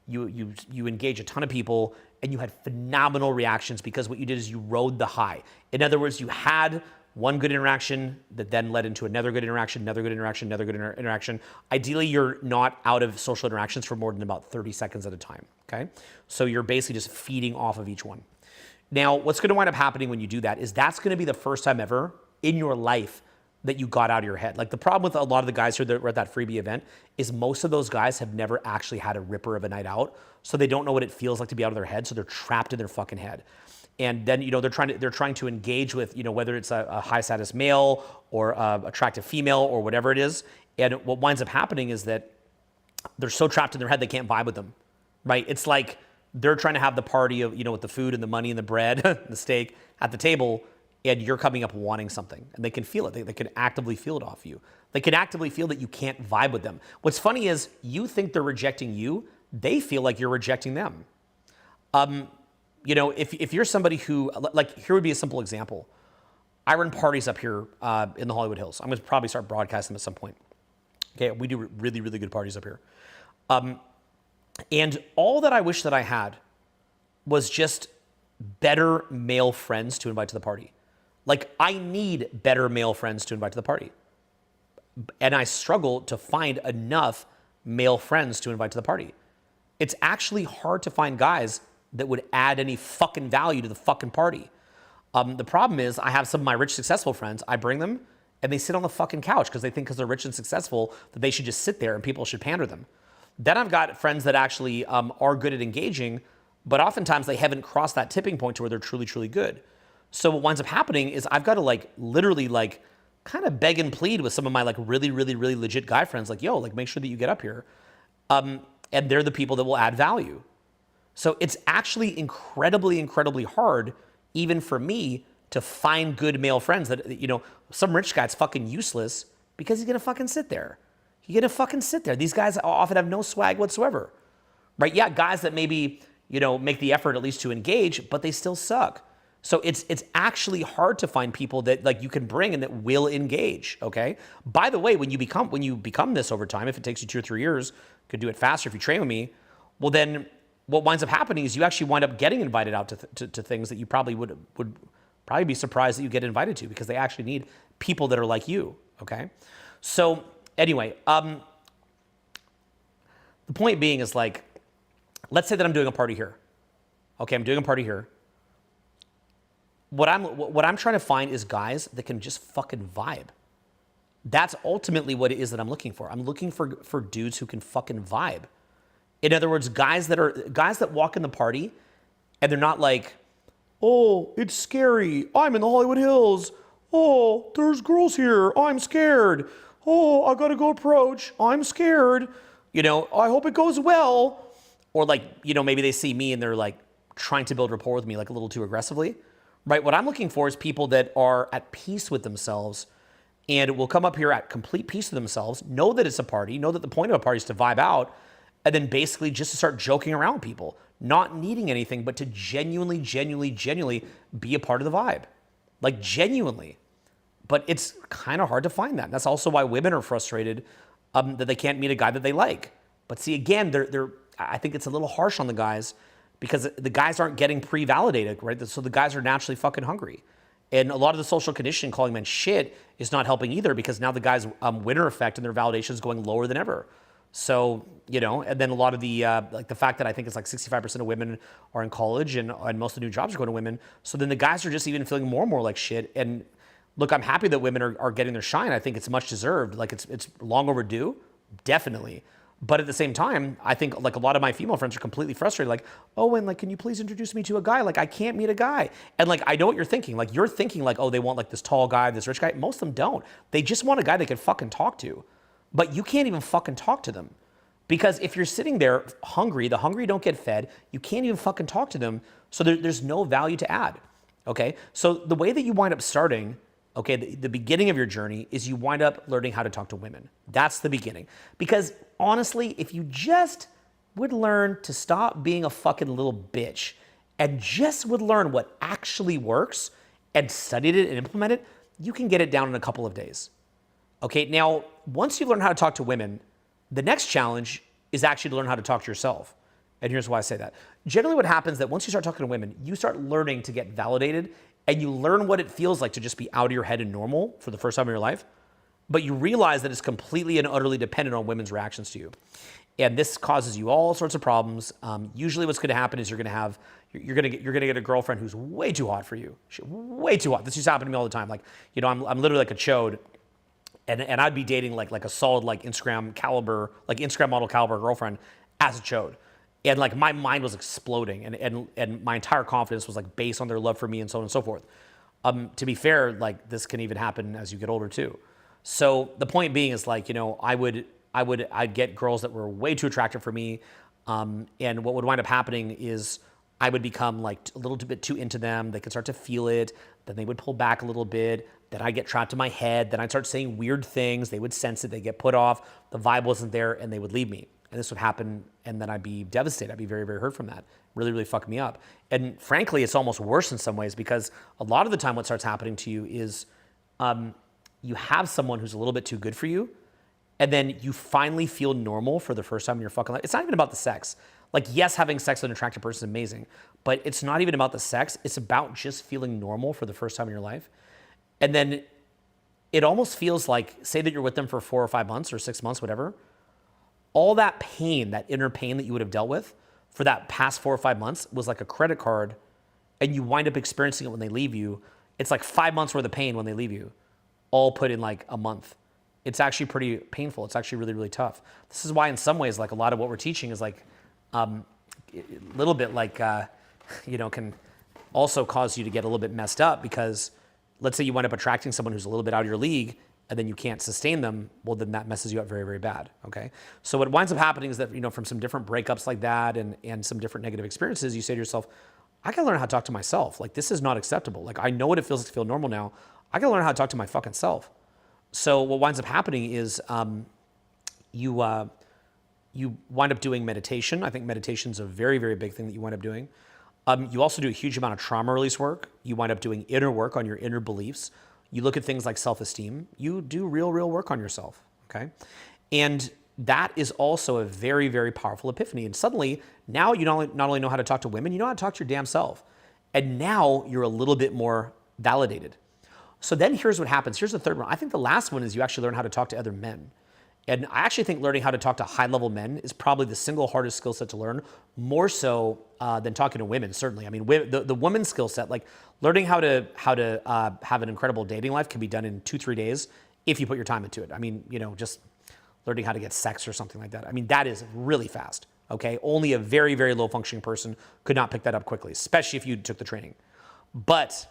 you engage a ton of people, and you had phenomenal reactions because what you did is you rode the high. In other words, you had one good interaction that then led into another good interaction, another good interaction, another good interaction. Ideally, you're not out of social interactions for more than about 30 seconds at a time, okay? So you're basically just feeding off of each one. Now, what's going to wind up happening when you do that is that's going to be the first time ever in your life that you got out of your head. Like the problem with a lot of the guys who were at that freebie event is most of those guys have never actually had a ripper of a night out, so they don't know what it feels like to be out of their head, so they're trapped in their fucking head. And then, they're trying to engage with, whether it's a high status male or a attractive female or whatever it is. And what winds up happening is that they're so trapped in their head, they can't vibe with them, right? It's like they're trying to have the party of, with the food and the money and the bread, the steak at the table, and you're coming up wanting something. And they can feel it. They can actively feel it off you. They can actively feel that you can't vibe with them. What's funny is you think they're rejecting you. They feel like you're rejecting them. If you're somebody who, like, here would be a simple example. I run parties up here in the Hollywood Hills. I'm going to probably start broadcasting them at some point. Okay, we do really, really good parties up here. And all that I wish that I had was just better male friends to invite to the party. Like, I need better male friends to invite to the party. And I struggle to find enough male friends to invite to the party. It's actually hard to find guys that would add any fucking value to the fucking party. The problem is I have some of my rich, successful friends. I bring them and they sit on the fucking couch because they think because they're rich and successful that they should just sit there and people should pander them. Then I've got friends that actually are good at engaging, but oftentimes they haven't crossed that tipping point to where they're truly, truly good. So what winds up happening is I've got to literally kind of beg and plead with some of my really, really, really legit guy friends, make sure that you get up here. And they're the people that will add value. So it's actually incredibly, incredibly hard, even for me, to find good male friends that, some rich guy's fucking useless because he's going to fucking sit there. He's going to fucking sit there. These guys often have no swag whatsoever, right? Yeah, guys that maybe, make the effort at least to engage, but they still suck. So it's actually hard to find people that you can bring and that will engage, okay? By the way, when you become this over time, if it takes you 2 or 3 years, you could do it faster if you train with me, well then what winds up happening is you actually wind up getting invited out to things that you probably would probably be surprised that you get invited to because they actually need people that are like you, okay? So anyway, the point being is let's say that I'm doing a party here. Okay, I'm doing a party here. What I'm trying to find is guys that can just fucking vibe. That's ultimately what it is that I'm looking for. I'm looking for dudes who can fucking vibe. In other words, guys that walk in the party and they're not like, oh, it's scary. I'm in the Hollywood Hills. Oh, there's girls here. I'm scared. Oh, I gotta go approach. I'm scared. I hope it goes well. Or maybe they see me and they're trying to build rapport with me a little too aggressively. Right? What I'm looking for is people that are at peace with themselves and will come up here at complete peace with themselves, know that it's a party, know that the point of a party is to vibe out, and then basically just to start joking around with people, not needing anything, but to genuinely be a part of the vibe. Genuinely. But it's kind of hard to find that. And that's also why women are frustrated that they can't meet a guy that they like. But see, again, I think it's a little harsh on the guys because the guys aren't getting pre-validated, right? So the guys are naturally fucking hungry. And a lot of the social conditioning, calling men shit, is not helping either because now the guys' winner effect and their validation is going lower than ever. So, and then a lot of the, like the fact that I think it's like 65% of women are in college and most of the new jobs are going to women. So then the guys are just even feeling more and more like shit. And look, I'm happy that women are getting their shine. I think it's much deserved. Like it's long overdue, definitely. But at the same time, I think like a lot of my female friends are completely frustrated. Like, Owen, like, can you please introduce me to a guy? Like, I can't meet a guy. And like, I know what you're thinking. Like, you're thinking like, oh, they want like this tall guy, this rich guy. Most of them don't. They just want a guy they can fucking talk to. But you can't even fucking talk to them. Because if you're sitting there hungry, the hungry don't get fed, you can't even fucking talk to them. So there's no value to add. Okay? So the way that you wind up starting, okay, the beginning of your journey is you wind up learning how to talk to women. That's the beginning. Because honestly, if you just would learn to stop being a fucking little bitch and just would learn what actually works and studied it and implemented it, you can get it down in a couple of days. Okay, now, once you learn how to talk to women, the next challenge is actually to learn how to talk to yourself. And here's why I say that. Generally what happens is that once you start talking to women, you start learning to get validated and you learn what it feels like to just be out of your head and normal for the first time in your life. But you realize that it's completely and utterly dependent on women's reactions to you. And this causes you all sorts of problems. Usually what's gonna happen is you're gonna get a girlfriend who's way too hot for you. Way too hot. This used to happen to me all the time. Like, I'm literally like a chode. And I'd be dating like a solid like Instagram model caliber girlfriend as a chode. And like my mind was exploding and my entire confidence was like based on their love for me and so on and so forth. To be fair, like this can even happen as you get older too. So the point being is like, I'd get girls that were way too attractive for me. And what would wind up happening is I would become like a little bit too into them. They could start to feel it. Then they would pull back a little bit. Then I'd get trapped in my head. Then I'd start saying weird things. They would sense it. They get put off. The vibe wasn't there and they would leave me. And this would happen and then I'd be devastated. I'd be very, very hurt from that. Really, really fuck me up. And frankly, it's almost worse in some ways because a lot of the time what starts happening to you is you have someone who's a little bit too good for you and then you finally feel normal for the first time in your fucking life. It's not even about the sex. Like, yes, having sex with an attractive person is amazing, but it's not even about the sex. It's about just feeling normal for the first time in your life. And then it almost feels like, say that you're with them for 4 or 5 months or 6 months, whatever, all that pain, that inner pain that you would have dealt with for that past 4 or 5 months was like a credit card and you wind up experiencing it when they leave you. It's like 5 months worth of pain when they leave you, all put in like a month. It's actually pretty painful. It's actually really, really tough. This is why in some ways, like a lot of what we're teaching is like a little bit like, can also cause you to get a little bit messed up because let's say you wind up attracting someone who's a little bit out of your league and then you can't sustain them, well, then that messes you up very, very bad, okay? So what winds up happening is that, from some different breakups like that and some different negative experiences, you say to yourself, I gotta learn how to talk to myself. Like, this is not acceptable. Like, I know what it feels like to feel normal now. I gotta learn how to talk to my fucking self. So what winds up happening is you wind up doing meditation. I think meditation's a very, very big thing that you wind up doing. You also do a huge amount of trauma release work. You wind up doing inner work on your inner beliefs. You look at things like self-esteem. You do real work on yourself, okay? And that is also a very, very powerful epiphany. And suddenly, now you not only know how to talk to women, you know how to talk to your damn self. And now you're a little bit more validated. So then here's what happens. Here's the third one. I think the last one is you actually learn how to talk to other men. And I actually think learning how to talk to high-level men is probably the single hardest skill set to learn, more so than talking to women, certainly. I mean, the woman's skill set, like learning how to have an incredible dating life can be done in 2-3 days if you put your time into it. I mean, just learning how to get sex or something like that. I mean, that is really fast, okay? Only a very, very low-functioning person could not pick that up quickly, especially if you took the training. But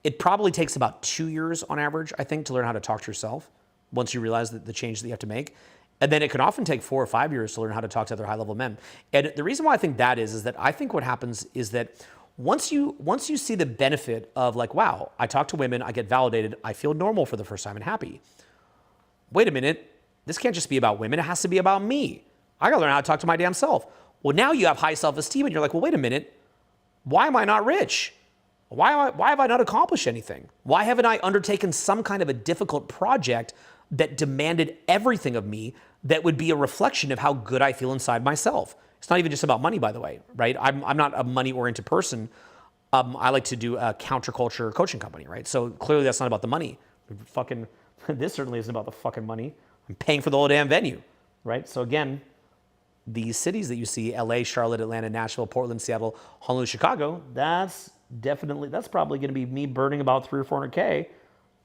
it probably takes about 2 years on average, I think, to learn how to talk to yourself once you realize that the change that you have to make. And then it can often take 4 or 5 years to learn how to talk to other high-level men. And the reason why I think that is that I think what happens is that once you see the benefit of like, wow, I talk to women, I get validated, I feel normal for the first time and happy. Wait a minute, this can't just be about women, it has to be about me. I gotta learn how to talk to my damn self. Well, now you have high self-esteem and you're like, well, wait a minute, why am I not rich? Why have I not accomplished anything? Why haven't I undertaken some kind of a difficult project that demanded everything of me that would be a reflection of how good I feel inside myself? It's not even just about money, by the way, right? I'm not a money-oriented person. I like to do a counterculture coaching company, right? So clearly that's not about the money. This certainly isn't about the fucking money. I'm paying for the whole damn venue. right? So again, these cities that you see, LA, Charlotte, Atlanta, Nashville, Portland, Seattle, Honolulu, Chicago, that's probably going to be me burning about 300 or 400K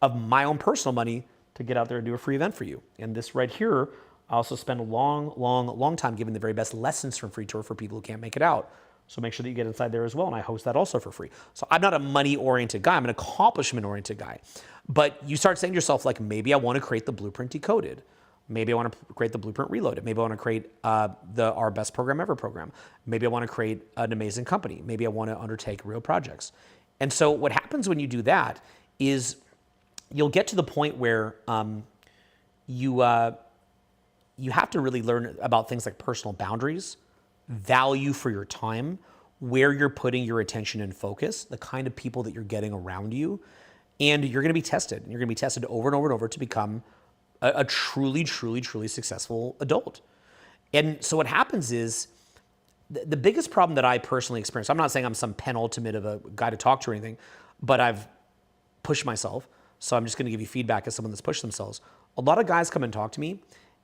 of my own personal money to get out there and do a free event for you. And this right here, I also spend a long time giving the very best lessons from Free Tour for people who can't make it out. So make sure that you get inside there as well. And I host that also for free. So I'm not a money-oriented guy. I'm an accomplishment-oriented guy. But you start saying to yourself, like, maybe I want to create the Blueprint Decoded. Maybe I want to create the Blueprint Reloaded. Maybe I want to create our Best Program Ever program. Maybe I want to create an amazing company. Maybe I want to undertake real projects. And so what happens when you do that is you'll get to the point where you have to really learn about things like personal boundaries, value for your time, where you're putting your attention and focus, the kind of people that you're getting around you, and you're going to be tested. You're going to be tested over and over and over to become a truly successful adult. And so what happens is the biggest problem that I personally experience, I'm not saying I'm some penultimate of a guy to talk to or anything, but I've pushed myself. So I'm just going to give you feedback as someone that's pushed themselves. A lot of guys come and talk to me,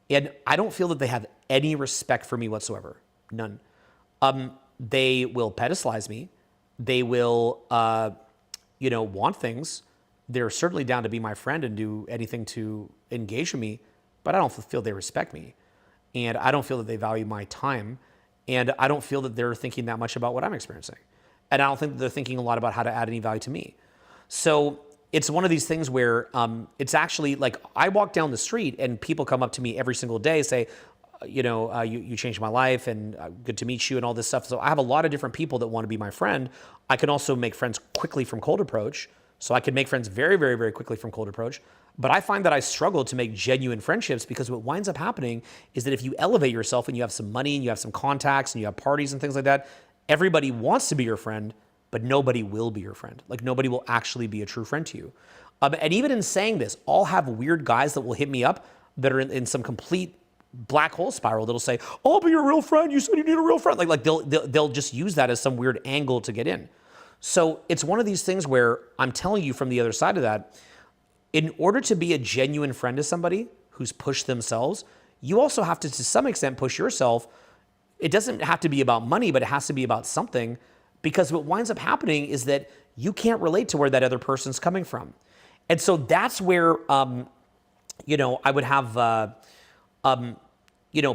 and I don't feel that they have any respect for me whatsoever. None. They will pedestalize me. They will, want things. They're certainly down to be my friend and do anything to engage with me, but I don't feel they respect me. And I don't feel that they value my time. And I don't feel that they're thinking that much about what I'm experiencing. And I don't think that they're thinking a lot about how to add any value to me. So it's one of these things where it's actually like I walk down the street and people come up to me every single day, say, you changed my life and good to meet you and all this stuff. So I have a lot of different people that want to be my friend. I can also make friends quickly from cold approach. So I can make friends very, very, very quickly from cold approach. But I find that I struggle to make genuine friendships because what winds up happening is that if you elevate yourself and you have some money and you have some contacts and you have parties and things like that, everybody wants to be your friend, but nobody will be your friend. Like nobody will actually be a true friend to you. And even in saying this, I'll have weird guys that will hit me up that are in some complete black hole spiral that'll say, "Oh, I'll be your real friend. You said you need a real friend." Like they'll just use that as some weird angle to get in. So it's one of these things where I'm telling you from the other side of that, in order to be a genuine friend to somebody who's pushed themselves, you also have to some extent push yourself. It doesn't have to be about money, but it has to be about something, because what winds up happening is that you can't relate to where that other person's coming from. And so that's where, I would have,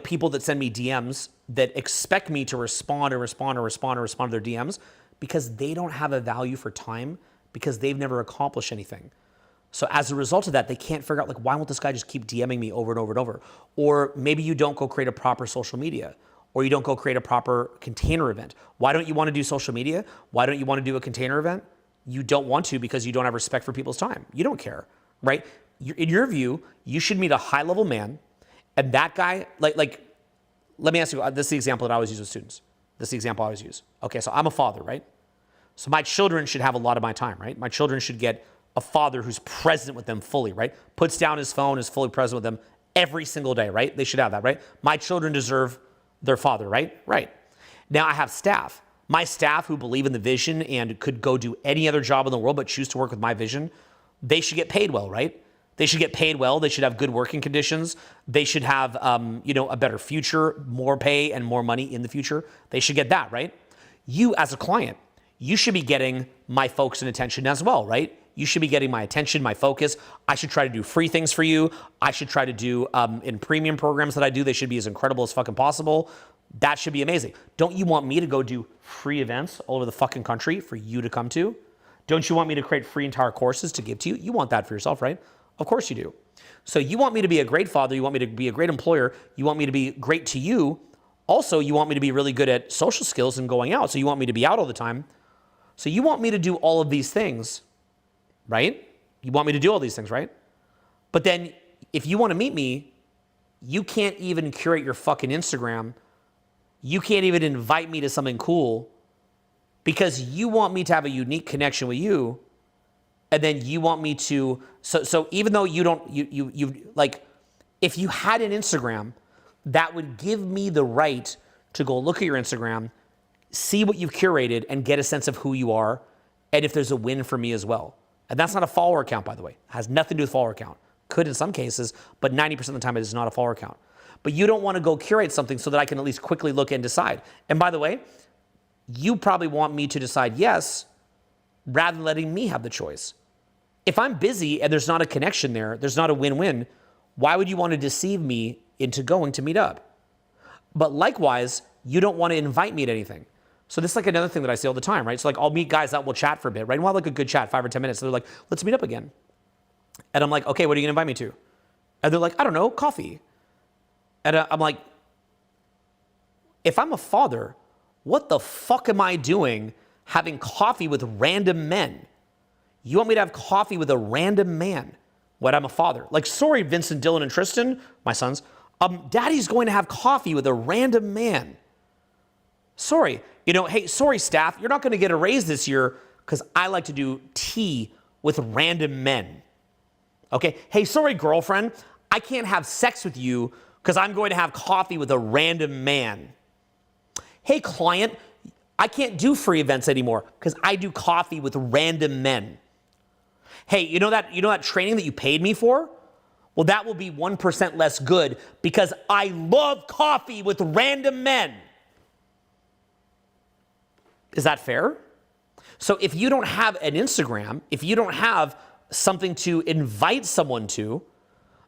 people that send me DMs that expect me to respond to their DMs because they don't have a value for time because they've never accomplished anything. So as a result of that, they can't figure out, like, why won't this guy just keep DMing me over and over and over? Or maybe you don't go create a proper social media, or you don't go create a proper container event. Why don't you want to do social media? Why don't you want to do a container event? You don't want to because you don't have respect for people's time. You don't care, right? In your view, you should meet a high-level man, and that guy, let me ask you, this is the example that I always use with students. This is the example I always use. Okay, so I'm a father, right? So my children should have a lot of my time, right? My children should get a father who's present with them fully, right? Puts down his phone, is fully present with them every single day, right? They should have that, right? My children deserve their father, right? Right. Now I have staff. My staff who believe in the vision and could go do any other job in the world but choose to work with my vision, they should get paid well, right? They should get paid well. They should have good working conditions. They should have, a better future, more pay and more money in the future. They should get that, right? You as a client, you should be getting my focus and attention as well, right? You should be getting my attention, my focus. I should try to do free things for you. I should try to do in premium programs that I do. They should be as incredible as fucking possible. That should be amazing. Don't you want me to go do free events all over the fucking country for you to come to? Don't you want me to create free entire courses to give to you? You want that for yourself, right? Of course you do. So you want me to be a great father. You want me to be a great employer. You want me to be great to you. Also, you want me to be really good at social skills and going out. So you want me to be out all the time. So you want me to do all of these things, right? You want me to do all these things, right? But then if you want to meet me, you can't even curate your fucking Instagram. You can't even invite me to something cool because you want me to have a unique connection with you. And then you want me to, so even though you don't, if you had an Instagram, that would give me the right to go look at your Instagram, see what you've curated, and get a sense of who you are, and if there's a win for me as well. And that's not a follower account, by the way. It has nothing to do with follower account. Could in some cases, but 90% of the time it is not a follower account. but you don't want to go curate something so that I can at least quickly look and decide. And by the way, you probably want me to decide yes, rather than letting me have the choice. If I'm busy and there's not a connection there, there's not a win-win, why would you want to deceive me into going to meet up? But likewise, you don't want to invite me to anything. So this is like another thing that I say all the time, right? So like I'll meet guys out, we'll chat for a bit, right? And we'll have like a good chat, 5 or 10 minutes. So they're like, let's meet up again. And I'm like, okay, what are you gonna invite me to? And they're like, I don't know, coffee. And I'm like, if I'm a father, what the fuck am I doing having coffee with random men? You want me to have coffee with a random man when I'm a father? Like, sorry, Vincent, Dylan, and Tristan, my sons, daddy's going to have coffee with a random man. Sorry, hey, sorry, staff, you're not going to get a raise this year because I like to do tea with random men. Okay, hey, sorry, girlfriend, I can't have sex with you because I'm going to have coffee with a random man. Hey, client, I can't do free events anymore because I do coffee with random men. Hey, you know that training that you paid me for? Well, that will be 1% less good because I love coffee with random men. Is that fair? So if you don't have an Instagram, if you don't have something to invite someone to,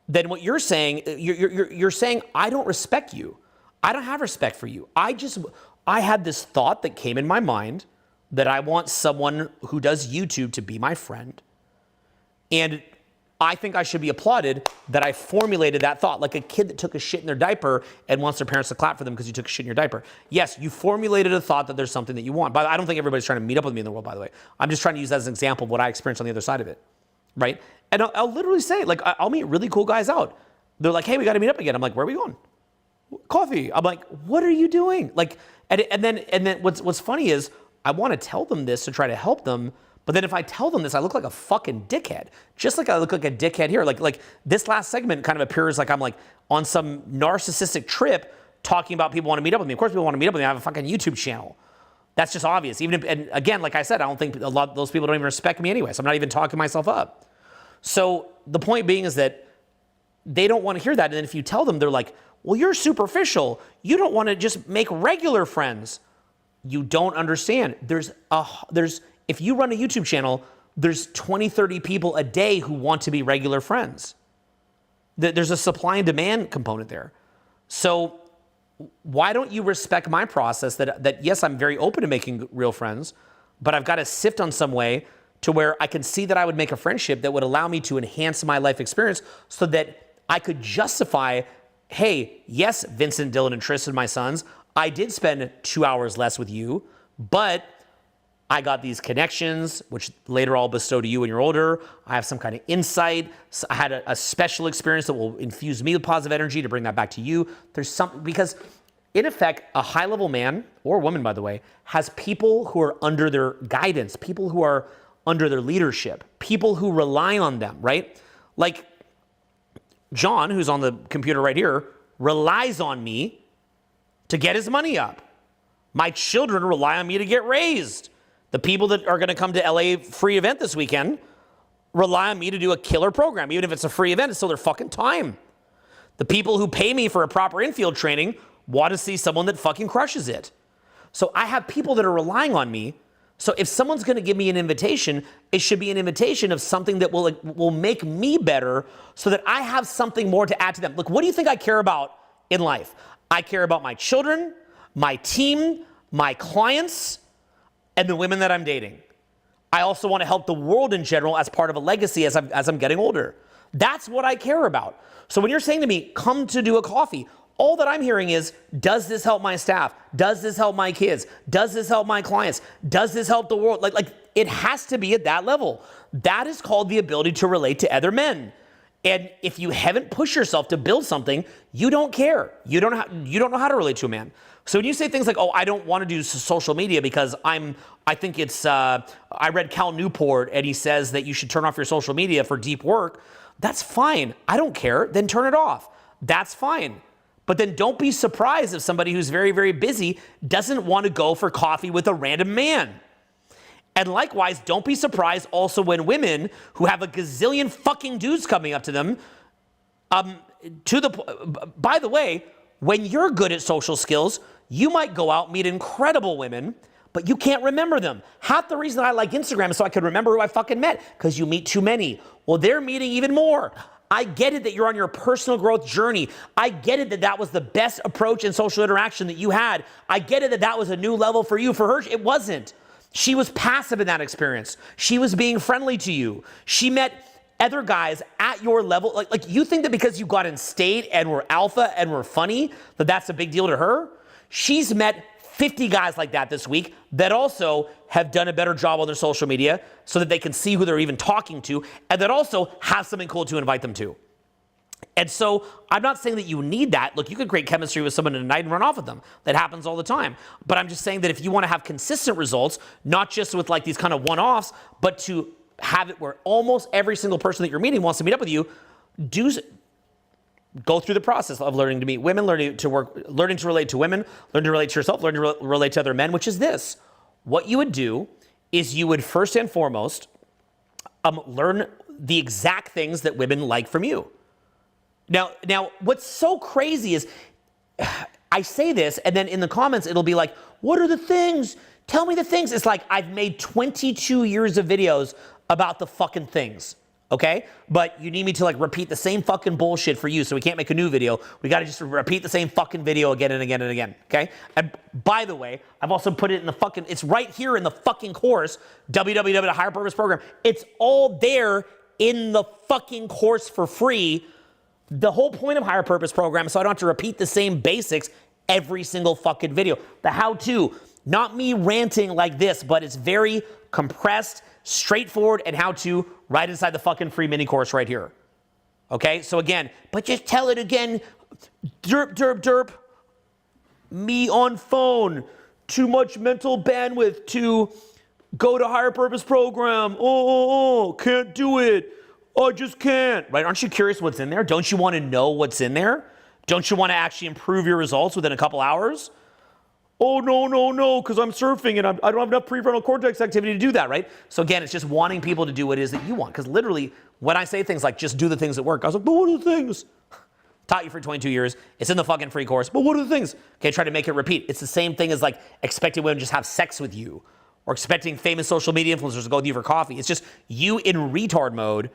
then what you're saying, you're saying, I don't respect you. I don't have respect for you. I had this thought that came in my mind that I want someone who does YouTube to be my friend. And I think I should be applauded that I formulated that thought, like a kid that took a shit in their diaper and wants their parents to clap for them because you took a shit in your diaper. Yes, you formulated a thought that there's something that you want. But I don't think everybody's trying to meet up with me in the world, by the way. I'm just trying to use that as an example of what I experienced on the other side of it, right? And I'll literally say, like, I'll meet really cool guys out. They're like, hey, we got to meet up again. I'm like, where are we going? Coffee. I'm like, what are you doing? Like, and then what's funny is I want to tell them this to try to help them. But then if I tell them this, I look like a fucking dickhead. Just like I look like a dickhead here. Like this last segment kind of appears like I'm like on some narcissistic trip talking about people want to meet up with me. Of course people want to meet up with me. I have a fucking YouTube channel. That's just obvious. And again, like I said, I don't think a lot of those people don't even respect me anyway. So I'm not even talking myself up. So the point being is that they don't want to hear that. And then if you tell them, they're like, well, you're superficial. You don't want to just make regular friends. You don't understand. If you run a YouTube channel, there's 20, 30 people a day who want to be regular friends. There's a supply and demand component there. So why don't you respect my process that yes, I'm very open to making real friends, but I've got to sift on some way to where I can see that I would make a friendship that would allow me to enhance my life experience so that I could justify, hey, yes, Vincent, Dylan, and Tristan, my sons, I did spend 2 hours less with you, but I got these connections, which later I'll bestow to you when you're older. I have some kind of insight. I had a special experience that will infuse me with positive energy to bring that back to you. There's something, because in effect, a high-level man, or woman, by the way, has people who are under their guidance, people who are under their leadership, people who rely on them, right? Like John, who's on the computer right here, relies on me to get his money up. My children rely on me to get raised. The people that are going to come to LA free event this weekend rely on me to do a killer program. Even if it's a free event, it's still their fucking time. The people who pay me for a proper infield training want to see someone that fucking crushes it. So I have people that are relying on me. So if someone's going to give me an invitation, it should be an invitation of something that will make me better so that I have something more to add to them. Look, what do you think I care about in life? I care about my children, my team, my clients, and the women that I'm dating. I also want to help the world in general as part of a legacy as I'm getting older. That's what I care about. So when you're saying to me, come to do a coffee, all that I'm hearing is, does this help my staff? Does this help my kids? Does this help my clients? Does this help the world? Like it has to be at that level. That is called the ability to relate to other men. And if you haven't pushed yourself to build something, you don't care. You don't know how to relate to a man. So when you say things like, oh, I don't want to do social media because I read Cal Newport and he says that you should turn off your social media for deep work. That's fine. I don't care. Then turn it off. That's fine. But then don't be surprised if somebody who's very, very busy doesn't want to go for coffee with a random man. And likewise, don't be surprised also when women who have a gazillion fucking dudes coming up to them By the way, when you're good at social skills, you might go out, meet incredible women, but you can't remember them. Half the reason I like Instagram is so I can remember who I fucking met, because you meet too many. Well, they're meeting even more. I get it that you're on your personal growth journey. I get it that that was the best approach in social interaction that you had. I get it that that was a new level for you. For her, it wasn't. She was passive in that experience. She was being friendly to you. She met other guys at your level. Like you think that because you got in state and were alpha and were funny, that that's a big deal to her? She's met 50 guys like that this week that also have done a better job on their social media so that they can see who they're even talking to, and that also have something cool to invite them to. And so I'm not saying that you need that. Look, you could create chemistry with someone in a night and run off with them. That happens all the time. But I'm just saying that if you want to have consistent results, not just with like these kind of one-offs, but to have it where almost every single person that you're meeting wants to meet up with you, go through the process of learning to meet women, learning to relate to women, learning to relate to yourself, learning to relate to other men, which is this. What you would do is you would first and foremost learn the exact things that women like from you. Now, what's so crazy is I say this, and then in the comments, it'll be like, what are the things? Tell me the things. It's like I've made 22 years of videos about the fucking things. Okay? But you need me to like repeat the same fucking bullshit for you, so we can't make a new video. We got to just repeat the same fucking video again and again and again. Okay? And by the way, I've also put it in the fucking, it's right here in the fucking course, www.higher purpose program. It's all there in the fucking course for free. The whole point of Higher Purpose program is so I don't have to repeat the same basics every single fucking video. The how-to, not me ranting like this, but it's very compressed, straightforward, and how-to right inside the fucking free mini course right here. Okay? So again, but just tell it again. Derp, derp, derp. Me on phone. Too much mental bandwidth to go to Higher Purpose program. Can't do it. I just can't. Right? Aren't you curious what's in there? Don't you want to know what's in there? Don't you want to actually improve your results within a couple hours? Oh, no, because I'm surfing and I don't have enough prefrontal cortex activity to do that, right? So again, it's just wanting people to do what it is that you want. Because literally, when I say things like, just do the things that work, I was like, but what are the things? Taught you for 22 years. It's in the fucking free course. But what are the things? Okay, try to make it repeat. It's the same thing as like expecting women to just have sex with you or expecting famous social media influencers to go with you for coffee. It's just you in retard mode,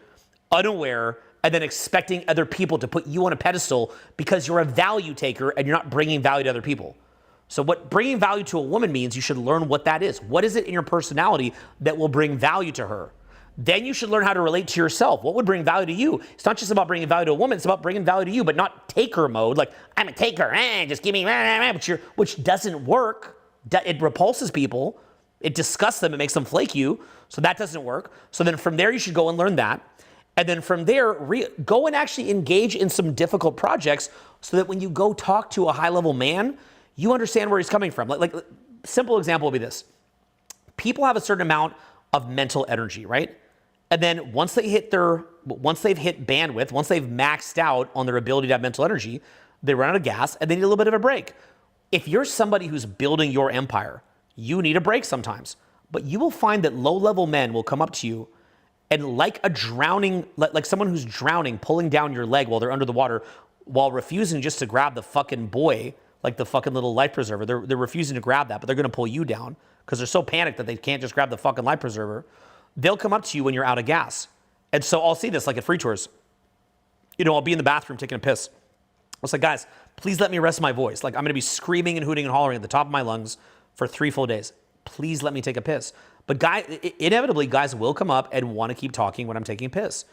unaware, and then expecting other people to put you on a pedestal because you're a value taker and you're not bringing value to other people. So what bringing value to a woman means, you should learn what that is. What is it in your personality that will bring value to her? Then you should learn how to relate to yourself. What would bring value to you? It's not just about bringing value to a woman. It's about bringing value to you, but not taker mode. Like, I'm a taker. Just give me, which doesn't work. It repulses people. It disgusts them. It makes them flake you. So that doesn't work. So then from there, you should go and learn that. And then from there, go and actually engage in some difficult projects so that when you go talk to a high-level man, you understand where he's coming from. Like simple example would be this. People have a certain amount of mental energy, right? And then once they've hit bandwidth, once they've maxed out on their ability to have mental energy, they run out of gas and they need a little bit of a break. If you're somebody who's building your empire, you need a break sometimes. But you will find that low-level men will come up to you and like someone who's drowning, pulling down your leg while they're under the water, while refusing just to grab the fucking buoy, like the fucking little life preserver. They're refusing to grab that, but they're going to pull you down because they're so panicked that they can't just grab the fucking life preserver. They'll come up to you when you're out of gas. And so I'll see this like at free tours. I'll be in the bathroom taking a piss. I was like, guys, please let me rest my voice. Like I'm going to be screaming and hooting and hollering at the top of my lungs for 3 full days. Please let me take a piss. But inevitably, guys will come up and want to keep talking when I'm taking a piss.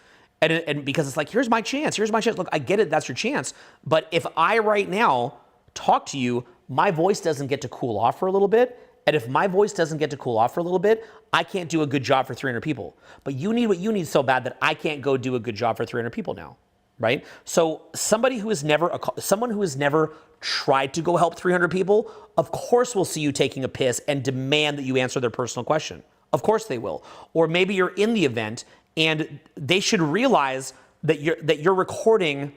And because it's like, here's my chance. Look, I get it. That's your chance. But if I right now talk to you, my voice doesn't get to cool off for a little bit. And if my voice doesn't get to cool off for a little bit, I can't do a good job for 300 people. But you need what you need so bad that I can't go do a good job for 300 people now, right? So someone who has never tried to go help 300 people, of course will see you taking a piss and demand that you answer their personal question. Of course they will. Or maybe you're in the event and they should realize that you're recording.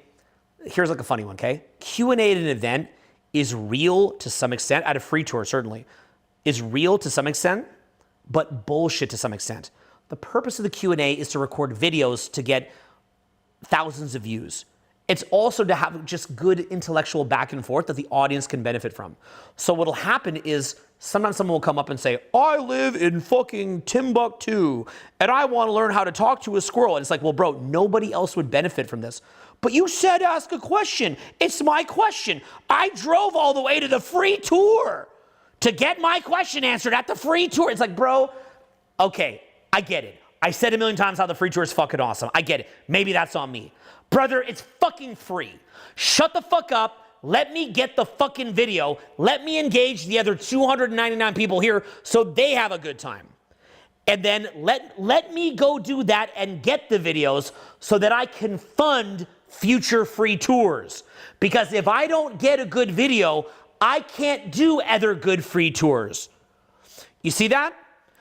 Here's like a funny one, okay? Q&A at an event is real to some extent, at a free tour certainly, is real to some extent, but bullshit to some extent. The purpose of the Q&A is to record videos to get thousands of views. It's also to have just good intellectual back and forth that the audience can benefit from. So what'll happen is sometimes someone will come up and say, I live in fucking Timbuktu and I want to learn how to talk to a squirrel. And it's like, well, bro, nobody else would benefit from this. But you said ask a question. It's my question. I drove all the way to the free tour to get my question answered at the free tour. It's like, bro, okay, I get it. I said a million times how the free tour is fucking awesome. I get it. Maybe that's on me. Brother, it's fucking free. Shut the fuck up. Let me get the fucking video. Let me engage the other 299 people here so they have a good time. And then let me go do that and get the videos so that I can fund future free tours. Because if I don't get a good video, I can't do other good free tours. You see that?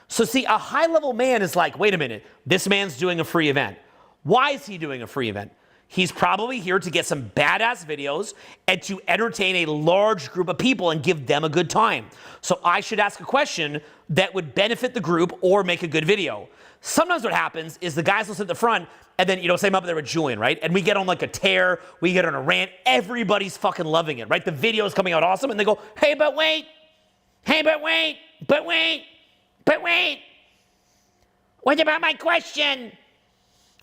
So see, a high-level man is like, wait a minute, this man's doing a free event. Why is he doing a free event? He's probably here to get some badass videos and to entertain a large group of people and give them a good time. So I should ask a question that would benefit the group or make a good video. Sometimes what happens is the guys will sit at the front and then, say I'm up there with Julian, right? And we get on like a tear, we get on a rant, everybody's fucking loving it, right? The video's coming out awesome and they go, hey, but wait, what about my question?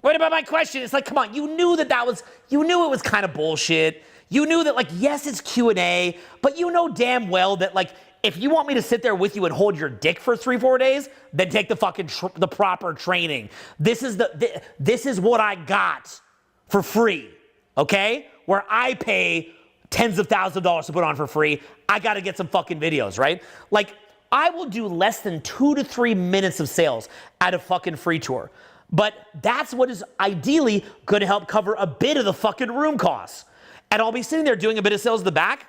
What about my question? It's like, come on, you knew it was kind of bullshit. You knew that, like, yes, it's Q&A, but you know damn well that, like, if you want me to sit there with you and hold your dick for 3-4 days, then take the fucking the proper training. This is what I got for free, okay? Where I pay tens of thousands of dollars to put on for free. I got to get some fucking videos, right? Like, I will do less than 2 to 3 minutes of sales at a fucking free tour. But that's what is ideally going to help cover a bit of the fucking room costs. And I'll be sitting there doing a bit of sales in the back,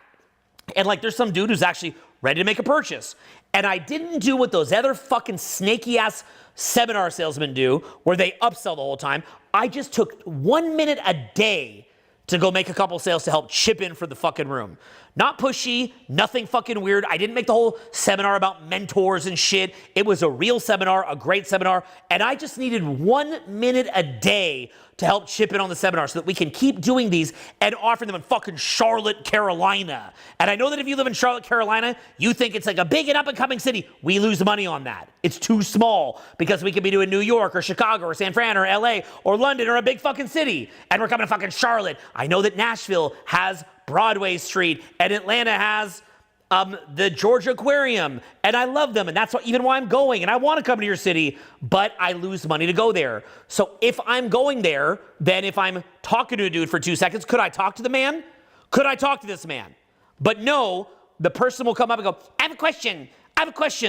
and like there's some dude who's actually ready to make a purchase. And I didn't do what those other fucking snaky ass seminar salesmen do, where they upsell the whole time. I just took 1 minute a day to go make a couple sales to help chip in for the fucking room. Not pushy, nothing fucking weird. I didn't make the whole seminar about mentors and shit. It was a real seminar, a great seminar, and I just needed 1 minute a day to help chip in on the seminar so that we can keep doing these and offer them in fucking Charlotte, Carolina. And I know that if you live in Charlotte, Carolina, you think it's like a big and up-and-coming city. We lose money on that. It's too small because we could be doing New York or Chicago or San Fran or LA or London or a big fucking city. And we're coming to fucking Charlotte. I know that Nashville has Broadway Street and Atlanta has the Georgia Aquarium, and I love them, and that's even why I'm going, and I want to come to your city, but I lose money to go there. So if I'm going there, then if I'm talking to a dude for 2 seconds, could I talk to the man? Could I talk to this man? But no, the person will come up and go, I have a question.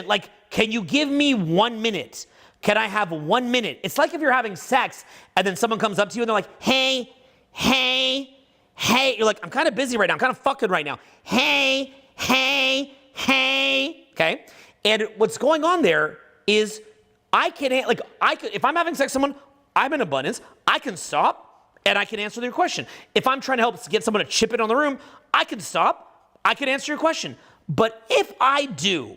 Like, can you give me 1 minute? Can I have 1 minute? It's like if you're having sex, and then someone comes up to you, and they're like, hey. You're like, I'm kind of busy right now. I'm kind of fucking right now. Hey. Okay? And what's going on there is if I'm having sex with someone, I'm in abundance, I can stop and I can answer their question. If I'm trying to help get someone to chip in on the room, I can stop, I can answer your question. But if I do,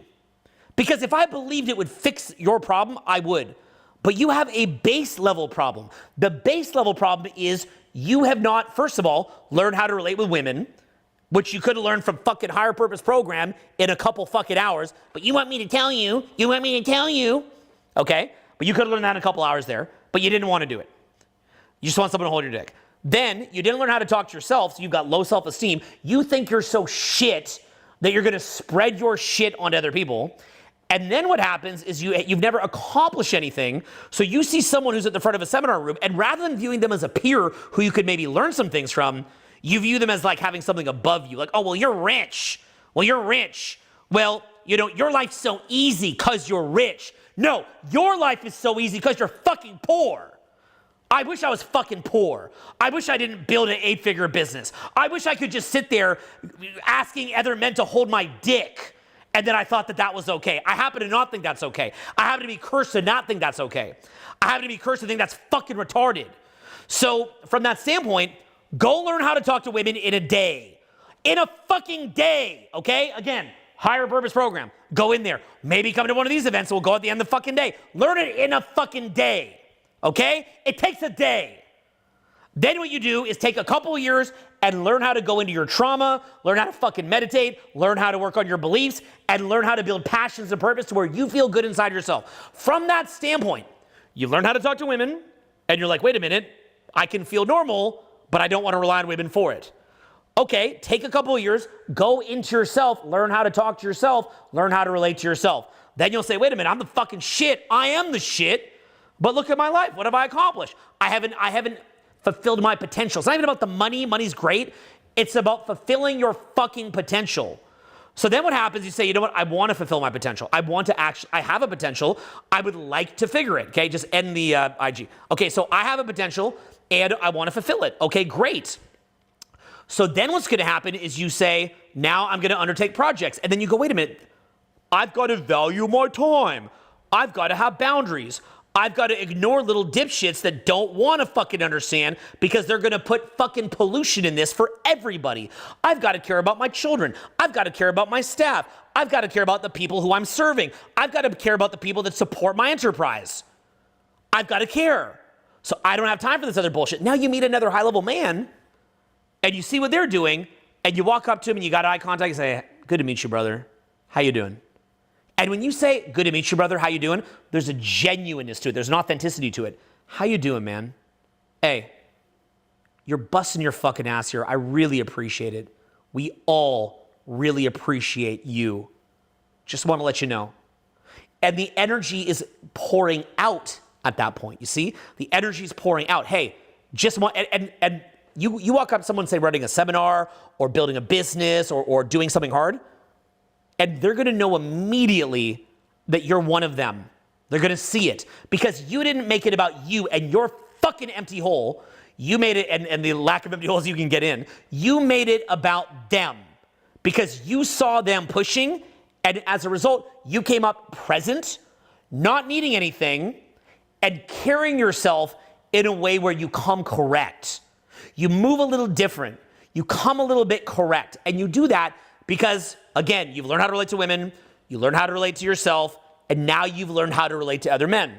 because if I believed it would fix your problem, I would. But you have a base level problem. The base level problem is you have not, first of all, learned how to relate with women, which you could have learned from fucking Higher Purpose Program in a couple fucking hours. But you want me to tell you, okay? But you could have learned that in a couple hours there, but you didn't want to do it. You just want someone to hold your dick. Then you didn't learn how to talk to yourself, so you've got low self-esteem. You think you're so shit that you're going to spread your shit onto other people. And then what happens is you've never accomplished anything, so you see someone who's at the front of a seminar room, and rather than viewing them as a peer who you could maybe learn some things from, you view them as like having something above you. Like, oh, well, you're rich. Well, your life's so easy because you're rich. No, your life is so easy because you're fucking poor. I wish I was fucking poor. I wish I didn't build an 8-figure business. I wish I could just sit there asking other men to hold my dick, and then I thought that was okay. I happen to not think that's okay. I happen to be cursed to not think that's okay. I happen to be cursed to think that's fucking retarded. So from that standpoint, go learn how to talk to women in a day. In a fucking day, okay? Again, Higher Purpose Program. Go in there. Maybe come to one of these events. We'll go at the end of the fucking day. Learn it in a fucking day, okay? It takes a day. Then what you do is take a couple of years and learn how to go into your trauma, learn how to fucking meditate, learn how to work on your beliefs, and learn how to build passions and purpose to where you feel good inside yourself. From that standpoint, you learn how to talk to women, and you're like, wait a minute, I can feel normal, but I don't want to rely on women for it. Okay, take a couple of years, go into yourself, learn how to talk to yourself, learn how to relate to yourself. Then you'll say, wait a minute, I'm the fucking shit. I am the shit, but look at my life. What have I accomplished? I haven't fulfilled my potential. It's not even about the money. Money's great. It's about fulfilling your fucking potential. So then what happens, you say, you know what? I want to fulfill my potential. I have a potential. I would like to figure it. Okay, just end the IG. Okay, so I have a potential and I want to fulfill it. Okay, great. So then what's going to happen is you say, now I'm going to undertake projects. And then you go, wait a minute. I've got to value my time. I've got to have boundaries. I've got to ignore little dipshits that don't want to fucking understand because they're going to put fucking pollution in this for everybody. I've got to care about my children. I've got to care about my staff. I've got to care about the people who I'm serving. I've got to care about the people that support my enterprise. I've got to care. So I don't have time for this other bullshit. Now you meet another high-level man and you see what they're doing and you walk up to him and you got eye contact and say, good to meet you, brother. How you doing? And when you say, good to meet you, brother, how you doing? There's a genuineness to it. There's an authenticity to it. How you doing, man? Hey, you're busting your fucking ass here. I really appreciate it. We all really appreciate you. Just want to let you know. And the energy is pouring out at that point. You see? The energy is pouring out. Hey, just want, and you walk up to someone, say, running a seminar or building a business or doing something hard, and they're going to know immediately that you're one of them. They're going to see it because you didn't make it about you and your fucking empty hole. You made it, and the lack of empty holes you can get in. You made it about them because you saw them pushing, and as a result, you came up present, not needing anything, and carrying yourself in a way where you come correct. You move a little different. You come a little bit correct, and you do that because, again, you've learned how to relate to women, you learn how to relate to yourself, and now you've learned how to relate to other men.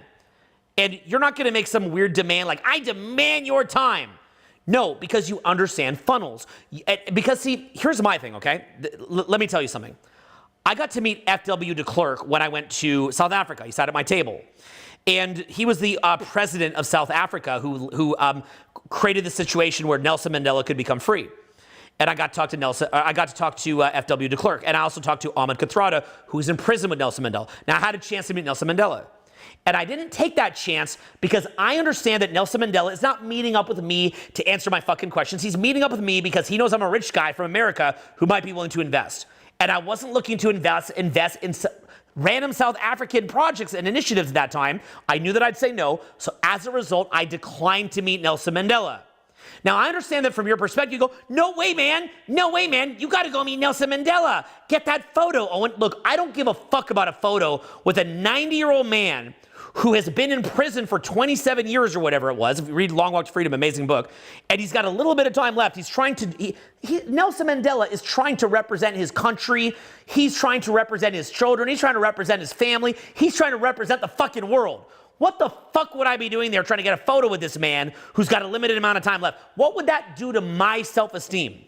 And you're not going to make some weird demand like, I demand your time. No, because you understand funnels. Because, see, here's my thing, okay? Let me tell you something. I got to meet F.W. de Klerk when I went to South Africa. He sat at my table. And he was the president of South Africa who created the situation where Nelson Mandela could become free. And I got to talk to F.W. de Klerk. And I also talked to Ahmed Kathrada, who's in prison with Nelson Mandela. Now, I had a chance to meet Nelson Mandela. And I didn't take that chance because I understand that Nelson Mandela is not meeting up with me to answer my fucking questions. He's meeting up with me because he knows I'm a rich guy from America who might be willing to invest. And I wasn't looking to invest in random South African projects and initiatives at that time. I knew that I'd say no. So as a result, I declined to meet Nelson Mandela. Now, I understand that from your perspective, you go, no way, man. No way, man. You got to go meet Nelson Mandela. Get that photo, Owen. Look, I don't give a fuck about a photo with a 90-year-old man who has been in prison for 27 years or whatever it was. If you read Long Walk to Freedom, amazing book, and he's got a little bit of time left. He's trying to, Nelson Mandela is trying to represent his country. He's trying to represent his children. He's trying to represent his family. He's trying to represent the fucking world. What the fuck would I be doing there trying to get a photo with this man who's got a limited amount of time left? What would that do to my self-esteem?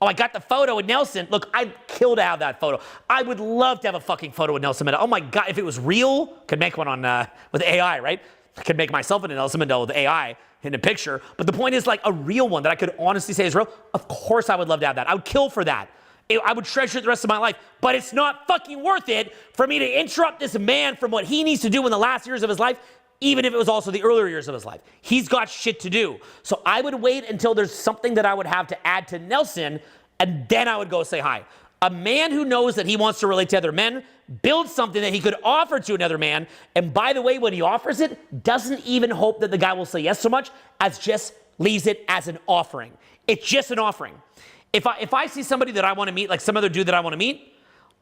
Oh, I got the photo with Nelson. Look, I'd kill to have that photo. I would love to have a fucking photo with Nelson Mandela. Oh my God, if it was real, could make one on with AI, right? I could make myself into Nelson Mandela with AI in a picture. But the point is, like, a real one that I could honestly say is real. Of course I would love to have that. I would kill for that. I would treasure it the rest of my life. But it's not fucking worth it for me to interrupt this man from what he needs to do in the last years of his life, even if it was also the earlier years of his life. He's got shit to do. So I would wait until there's something that I would have to add to Nelson, and then I would go say hi. A man who knows that he wants to relate to other men builds something that he could offer to another man, and by the way, when he offers it, doesn't even hope that the guy will say yes so much as just leaves it as an offering. It's just an offering. If I see somebody that I want to meet, like some other dude that I want to meet,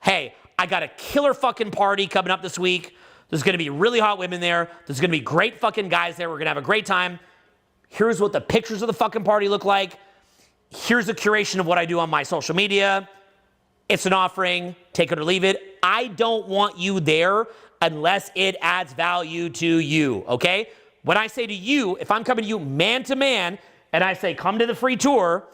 hey, I got a killer fucking party coming up this week. There's going to be really hot women there. There's going to be great fucking guys there. We're going to have a great time. Here's what the pictures of the fucking party look like. Here's a curation of what I do on my social media. It's an offering. Take it or leave it. I don't want you there unless it adds value to you, okay? When I say to you, if I'm coming to you man to man, and I say, come to the free tour.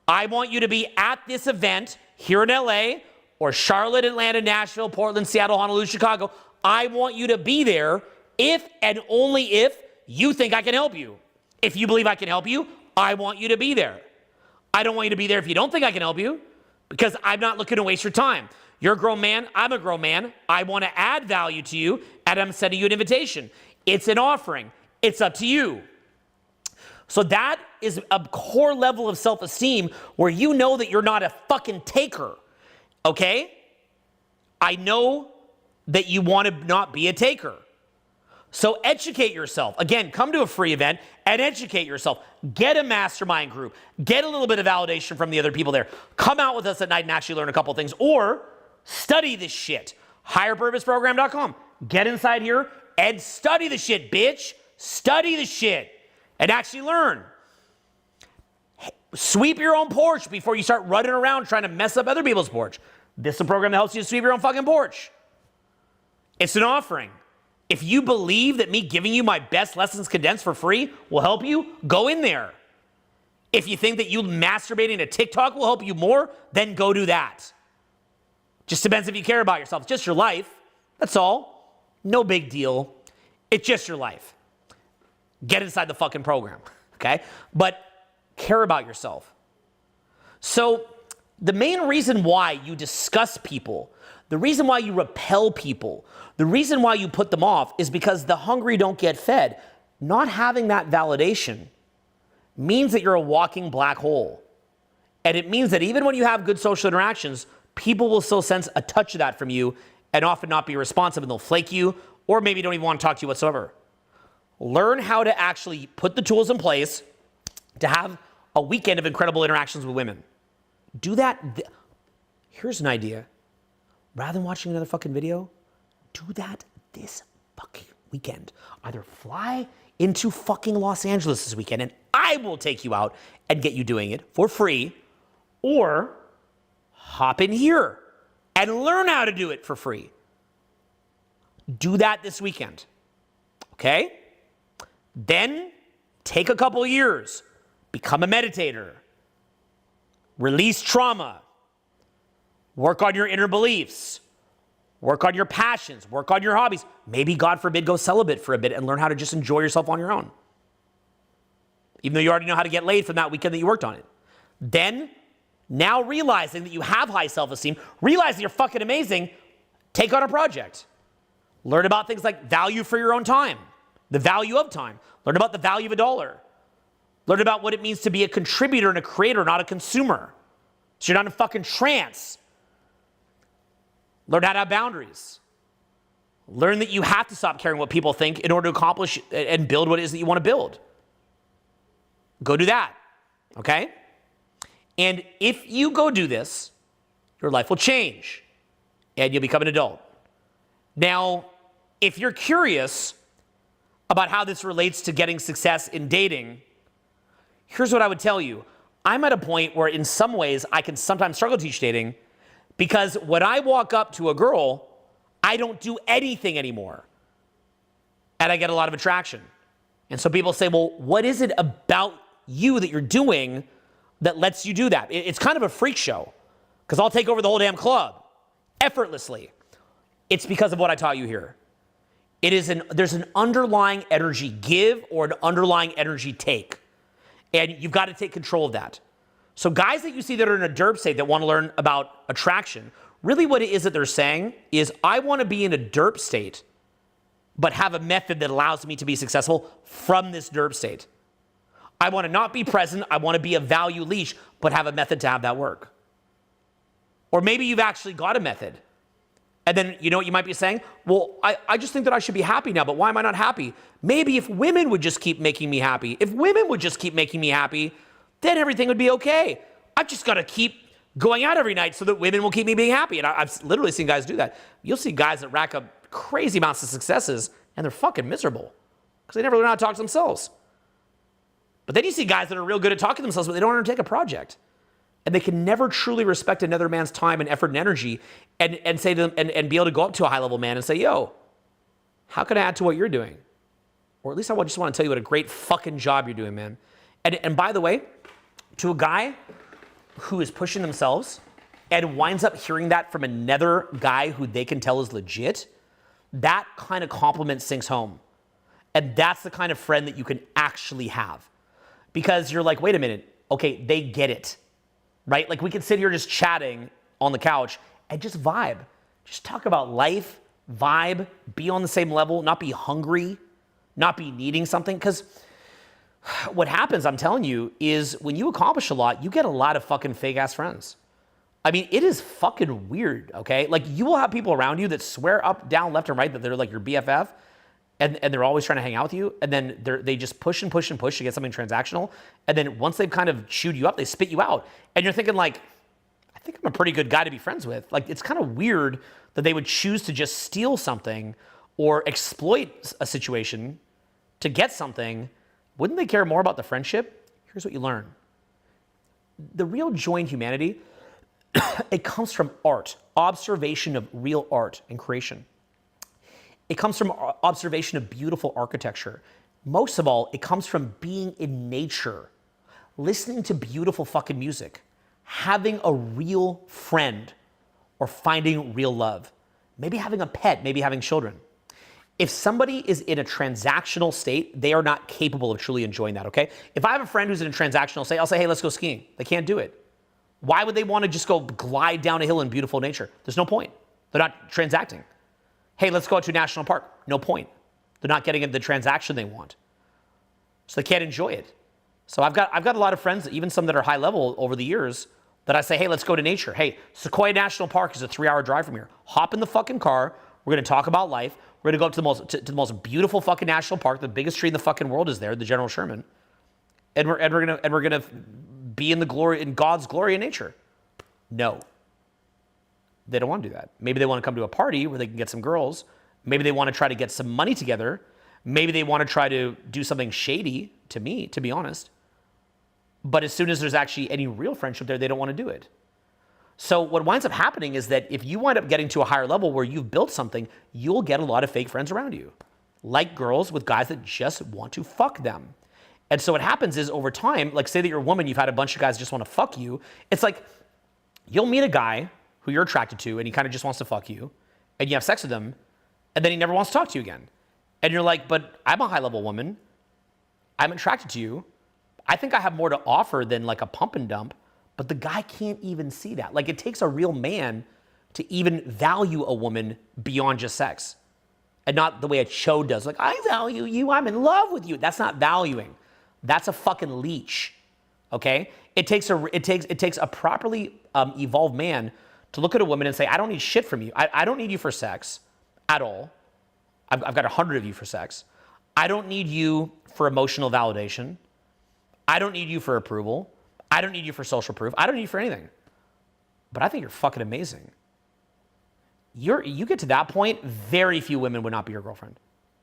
I want you to be at this event here in LA or Charlotte, Atlanta, Nashville, Portland, Seattle, Honolulu, Chicago. I want you to be there if and only if you think I can help you. If you believe I can help you, I want you to be there. I don't want you to be there if you don't think I can help you, because I'm not looking to waste your time. You're a grown man. I'm a grown man. I want to add value to you, and I'm sending you an invitation. It's an offering. It's up to you. So that is a core level of self-esteem where you know that you're not a fucking taker, okay? I know that you want to not be a taker. So educate yourself. Again, come to a free event and educate yourself. Get a mastermind group. Get a little bit of validation from the other people there. Come out with us at night and actually learn a couple things. Or study this shit. HigherPurposeProgram.com. Get inside here and study the shit, bitch. Study the shit and actually learn. Sweep your own porch before you start running around trying to mess up other people's porch. This is a program that helps you to sweep your own fucking porch. It's an offering. If you believe that me giving you my best lessons condensed for free will help you, go in there. If you think that you masturbating to TikTok will help you more, then go do that. Just depends if you care about yourself. It's just your life. That's all. No big deal. It's just your life. Get inside the fucking program, okay? But care about yourself. So the main reason why you disgust people, the reason why you repel people, the reason why you put them off is because the hungry don't get fed. Not having that validation means that you're a walking black hole. And it means that even when you have good social interactions, people will still sense a touch of that from you and often not be responsive, and they'll flake you or maybe don't even want to talk to you whatsoever. Learn how to actually put the tools in place to have a weekend of incredible interactions with women. Do that. Here's an idea. Rather than watching another fucking video, do that this fucking weekend. Either fly into fucking Los Angeles this weekend and I will take you out and get you doing it for free, or hop in here and learn how to do it for free. Do that this weekend, okay? Then take a couple years, become a meditator, release trauma, work on your inner beliefs, work on your passions, work on your hobbies. Maybe, God forbid, go celibate for a bit and learn how to just enjoy yourself on your own. Even though you already know how to get laid from that weekend that you worked on it. Then, now realizing that you have high self-esteem, realize that you're fucking amazing, take on a project. Learn about things like value for your own time, the value of time. Learn about the value of $1. Learn about what it means to be a contributor and a creator, not a consumer. So you're not in a fucking trance. Learn how to have boundaries. Learn that you have to stop caring what people think in order to accomplish and build what it is that you want to build. Go do that, okay? And if you go do this, your life will change and you'll become an adult. Now, if you're curious about how this relates to getting success in dating, here's what I would tell you. I'm at a point where in some ways I can sometimes struggle to teach dating, because when I walk up to a girl, I don't do anything anymore. And I get a lot of attraction. And so people say, well, what is it about you that you're doing that lets you do that? It's kind of a freak show, because I'll take over the whole damn club effortlessly. It's because of what I taught you here. There's an underlying energy give or an underlying energy take. And you've got to take control of that. So guys that you see that are in a derp state that want to learn about attraction, really what it is that they're saying is, I want to be in a derp state, but have a method that allows me to be successful from this derp state. I want to not be present. I want to be a value leash, but have a method to have that work. Or maybe you've actually got a method. And then, you know what you might be saying? Well, I just think that I should be happy now, but why am I not happy? Maybe if women would just keep making me happy, then everything would be okay. I've just got to keep going out every night so that women will keep me being happy. And I've literally seen guys do that. You'll see guys that rack up crazy amounts of successes and they're fucking miserable because they never learn how to talk to themselves. But then you see guys that are real good at talking to themselves, but they don't undertake a project. And they can never truly respect another man's time and effort and energy and say to them and be able to go up to a high level man and say, yo, how can I add to what you're doing? Or at least I just want to tell you what a great fucking job you're doing, man. And by the way, to a guy who is pushing themselves and winds up hearing that from another guy who they can tell is legit, that kind of compliment sinks home. And that's the kind of friend that you can actually have. Because you're like, wait a minute, okay, they get it, right? Like we can sit here just chatting on the couch and just vibe. Just talk about life, vibe, be on the same level, not be hungry, not be needing something. Because what happens, I'm telling you, is when you accomplish a lot, you get a lot of fucking fake ass friends. I mean, it is fucking weird, okay? Like you will have people around you that swear up, down, left, and right that they're like your BFF, and they're always trying to hang out with you, and then they just push and push and push to get something transactional, and then once they've kind of chewed you up, they spit you out, and you're thinking like, I think I'm a pretty good guy to be friends with. Like it's kind of weird that they would choose to just steal something or exploit a situation to get something. Wouldn't they care more about the friendship? Here's what you learn. The real joy in humanity, it comes from art, observation of real art and creation. It comes from observation of beautiful architecture. Most of all, it comes from being in nature, listening to beautiful fucking music, having a real friend, or finding real love. Maybe having a pet, maybe having children. If somebody is in a transactional state, they are not capable of truly enjoying that, okay? If I have a friend who's in a transactional state, I'll say, hey, let's go skiing. They can't do it. Why would they want to just go glide down a hill in beautiful nature? There's no point. They're not transacting. Hey, let's go out to a national park. No point. They're not getting the transaction they want. So they can't enjoy it. So I've got a lot of friends, even some that are high level over the years, that I say, hey, let's go to nature. Hey, Sequoia National Park is a 3-hour drive from here. Hop in the fucking car. We're going to talk about life. We're going to go up to the most beautiful fucking national park. The biggest tree in the fucking world is there, the General Sherman. And we're going to be in God's glory in nature. No. They don't want to do that. Maybe they want to come to a party where they can get some girls. Maybe they want to try to get some money together. Maybe they want to try to do something shady, to me, to be honest. But as soon as there's actually any real friendship there, they don't want to do it. So what winds up happening is that if you wind up getting to a higher level where you've built something, you'll get a lot of fake friends around you. Like girls with guys that just want to fuck them. And so what happens is over time, like say that you're a woman, you've had a bunch of guys just want to fuck you. It's like you'll meet a guy who you're attracted to and he kind of just wants to fuck you and you have sex with him and then he never wants to talk to you again. And you're like, but I'm a high level woman. I'm attracted to you. I think I have more to offer than like a pump and dump, but the guy can't even see that. Like it takes a real man to even value a woman beyond just sex and not the way a chode does. Like, I value you, I'm in love with you. That's not valuing. That's a fucking leech, okay? It takes a properly evolved man to look at a woman and say, I don't need shit from you. I don't need you for sex at all. I've got 100 of you for sex. I don't need you for emotional validation. I don't need you for approval. I don't need you for social proof. I don't need you for anything. But I think you're fucking amazing. You get to that point, very few women would not be your girlfriend.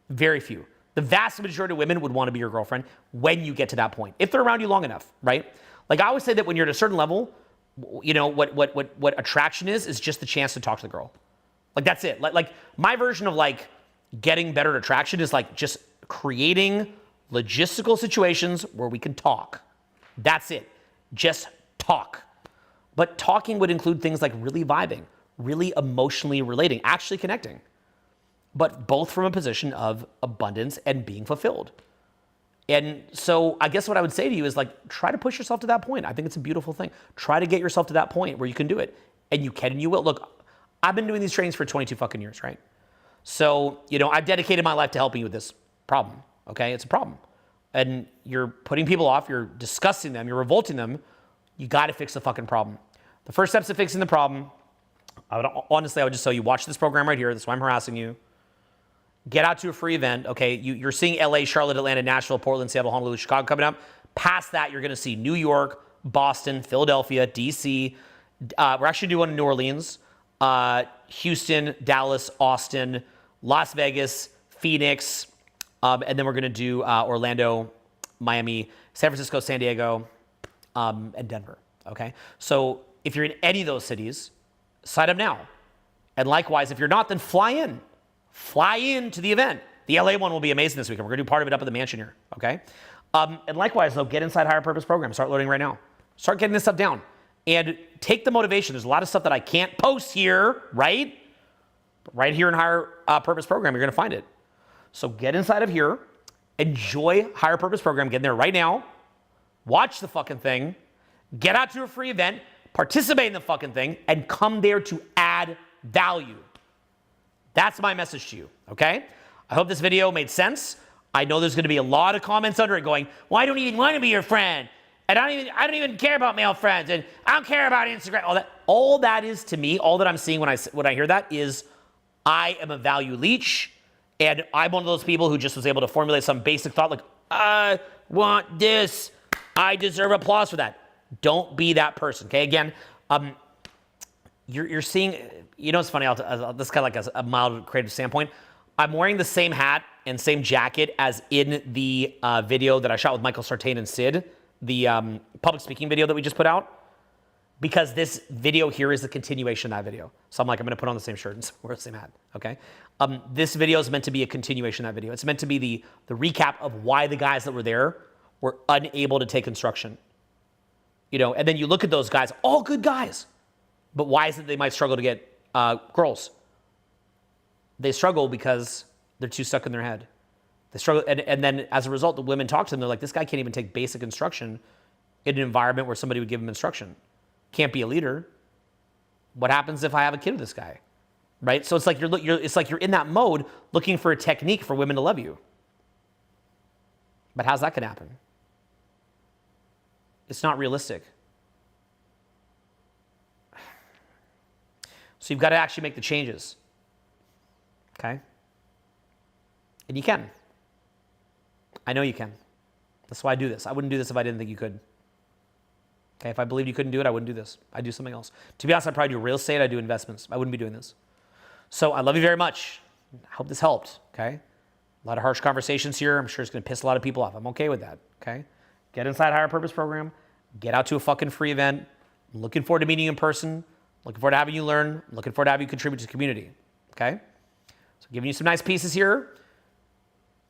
Very few. The vast majority of women would want to be your girlfriend when you get to that point, if they're around you long enough, right? Like I always say that when you're at a certain level, you know, what attraction is just the chance to talk to the girl. Like that's it. Like my version of like getting better at attraction is like just creating logistical situations where we can talk. That's it. Just talk. But talking would include things like really vibing, really emotionally relating, actually connecting, but both from a position of abundance and being fulfilled. And so I guess what I would say to you is like, try to push yourself to that point. I think it's a beautiful thing. Try to get yourself to that point where you can do it, and you can and you will. Look, I've been doing these trainings for 22 fucking years, right? So, you know, I've dedicated my life to helping you with this problem, okay? It's a problem. And you're putting people off, you're disgusting them, you're revolting them. You got to fix the fucking problem. The first steps to fixing the problem, honestly, I would just tell you, watch this program right here. That's why I'm harassing you. Get out to a free event, okay? You're seeing LA, Charlotte, Atlanta, Nashville, Portland, Seattle, Honolulu, Chicago coming up. Past that, you're going to see New York, Boston, Philadelphia, DC. We're actually doing New Orleans, Houston, Dallas, Austin, Las Vegas, Phoenix, and then we're going to do Orlando, Miami, San Francisco, San Diego, and Denver, okay? So if you're in any of those cities, sign up now. And likewise, if you're not, then fly in. Fly in to the event. The LA one will be amazing this weekend. We're going to do part of it up at the mansion here, okay? And likewise, though, get inside Higher Purpose Program. Start learning right now. Start getting this stuff down. And take the motivation. There's a lot of stuff that I can't post here, right? But right here in Higher Purpose Program, you're going to find it. So get inside of here. Enjoy Higher Purpose Program. Get in there right now. Watch the fucking thing. Get out to a free event. Participate in the fucking thing. And come there to add value. That's my message to you, okay? I hope this video made sense. I know there's going to be a lot of comments under it going, well, I don't even want to be your friend. And I don't even care about male friends. And I don't care about Instagram. All that is to me, all that I'm seeing when I hear that is I am a value leech. And I'm one of those people who just was able to formulate some basic thought like, I want this. I deserve applause for that. Don't be that person, okay? Again, you're seeing, you know, it's funny, this kind of like a mild creative standpoint. I'm wearing the same hat and same jacket as in the video that I shot with Michael Sartain and Sid, the public speaking video that we just put out, because this video here is the continuation of that video. So I'm like, I'm going to put on the same shirt and wear the same hat, okay? This video is meant to be a continuation of that video. It's meant to be the recap of why the guys that were there were unable to take instruction. You know, and then you look at those guys, all good guys, but why is it they might struggle to get girls? They struggle because they're too stuck in their head. They struggle, and then as a result, the women talk to them, they're like, this guy can't even take basic instruction in an environment where somebody would give him instruction. Can't be a leader. What happens if I have a kid with this guy? Right? So it's like you're in that mode looking for a technique for women to love you. But how's that going to happen? It's not realistic. So you've got to actually make the changes. Okay? And you can. I know you can. That's why I do this. I wouldn't do this if I didn't think you could. Okay, if I believed you couldn't do it, I wouldn't do this. I'd do something else. To be honest, I'd probably do real estate. I'd do investments. I wouldn't be doing this. So I love you very much. I hope this helped, okay? A lot of harsh conversations here. I'm sure it's going to piss a lot of people off. I'm okay with that, okay? Get inside Higher Purpose Program. Get out to a fucking free event. I'm looking forward to meeting you in person. Looking forward to having you learn. I'm looking forward to having you contribute to the community, okay? So giving you some nice pieces here.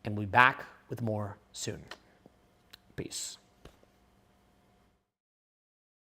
And we'll be back with more soon. Peace.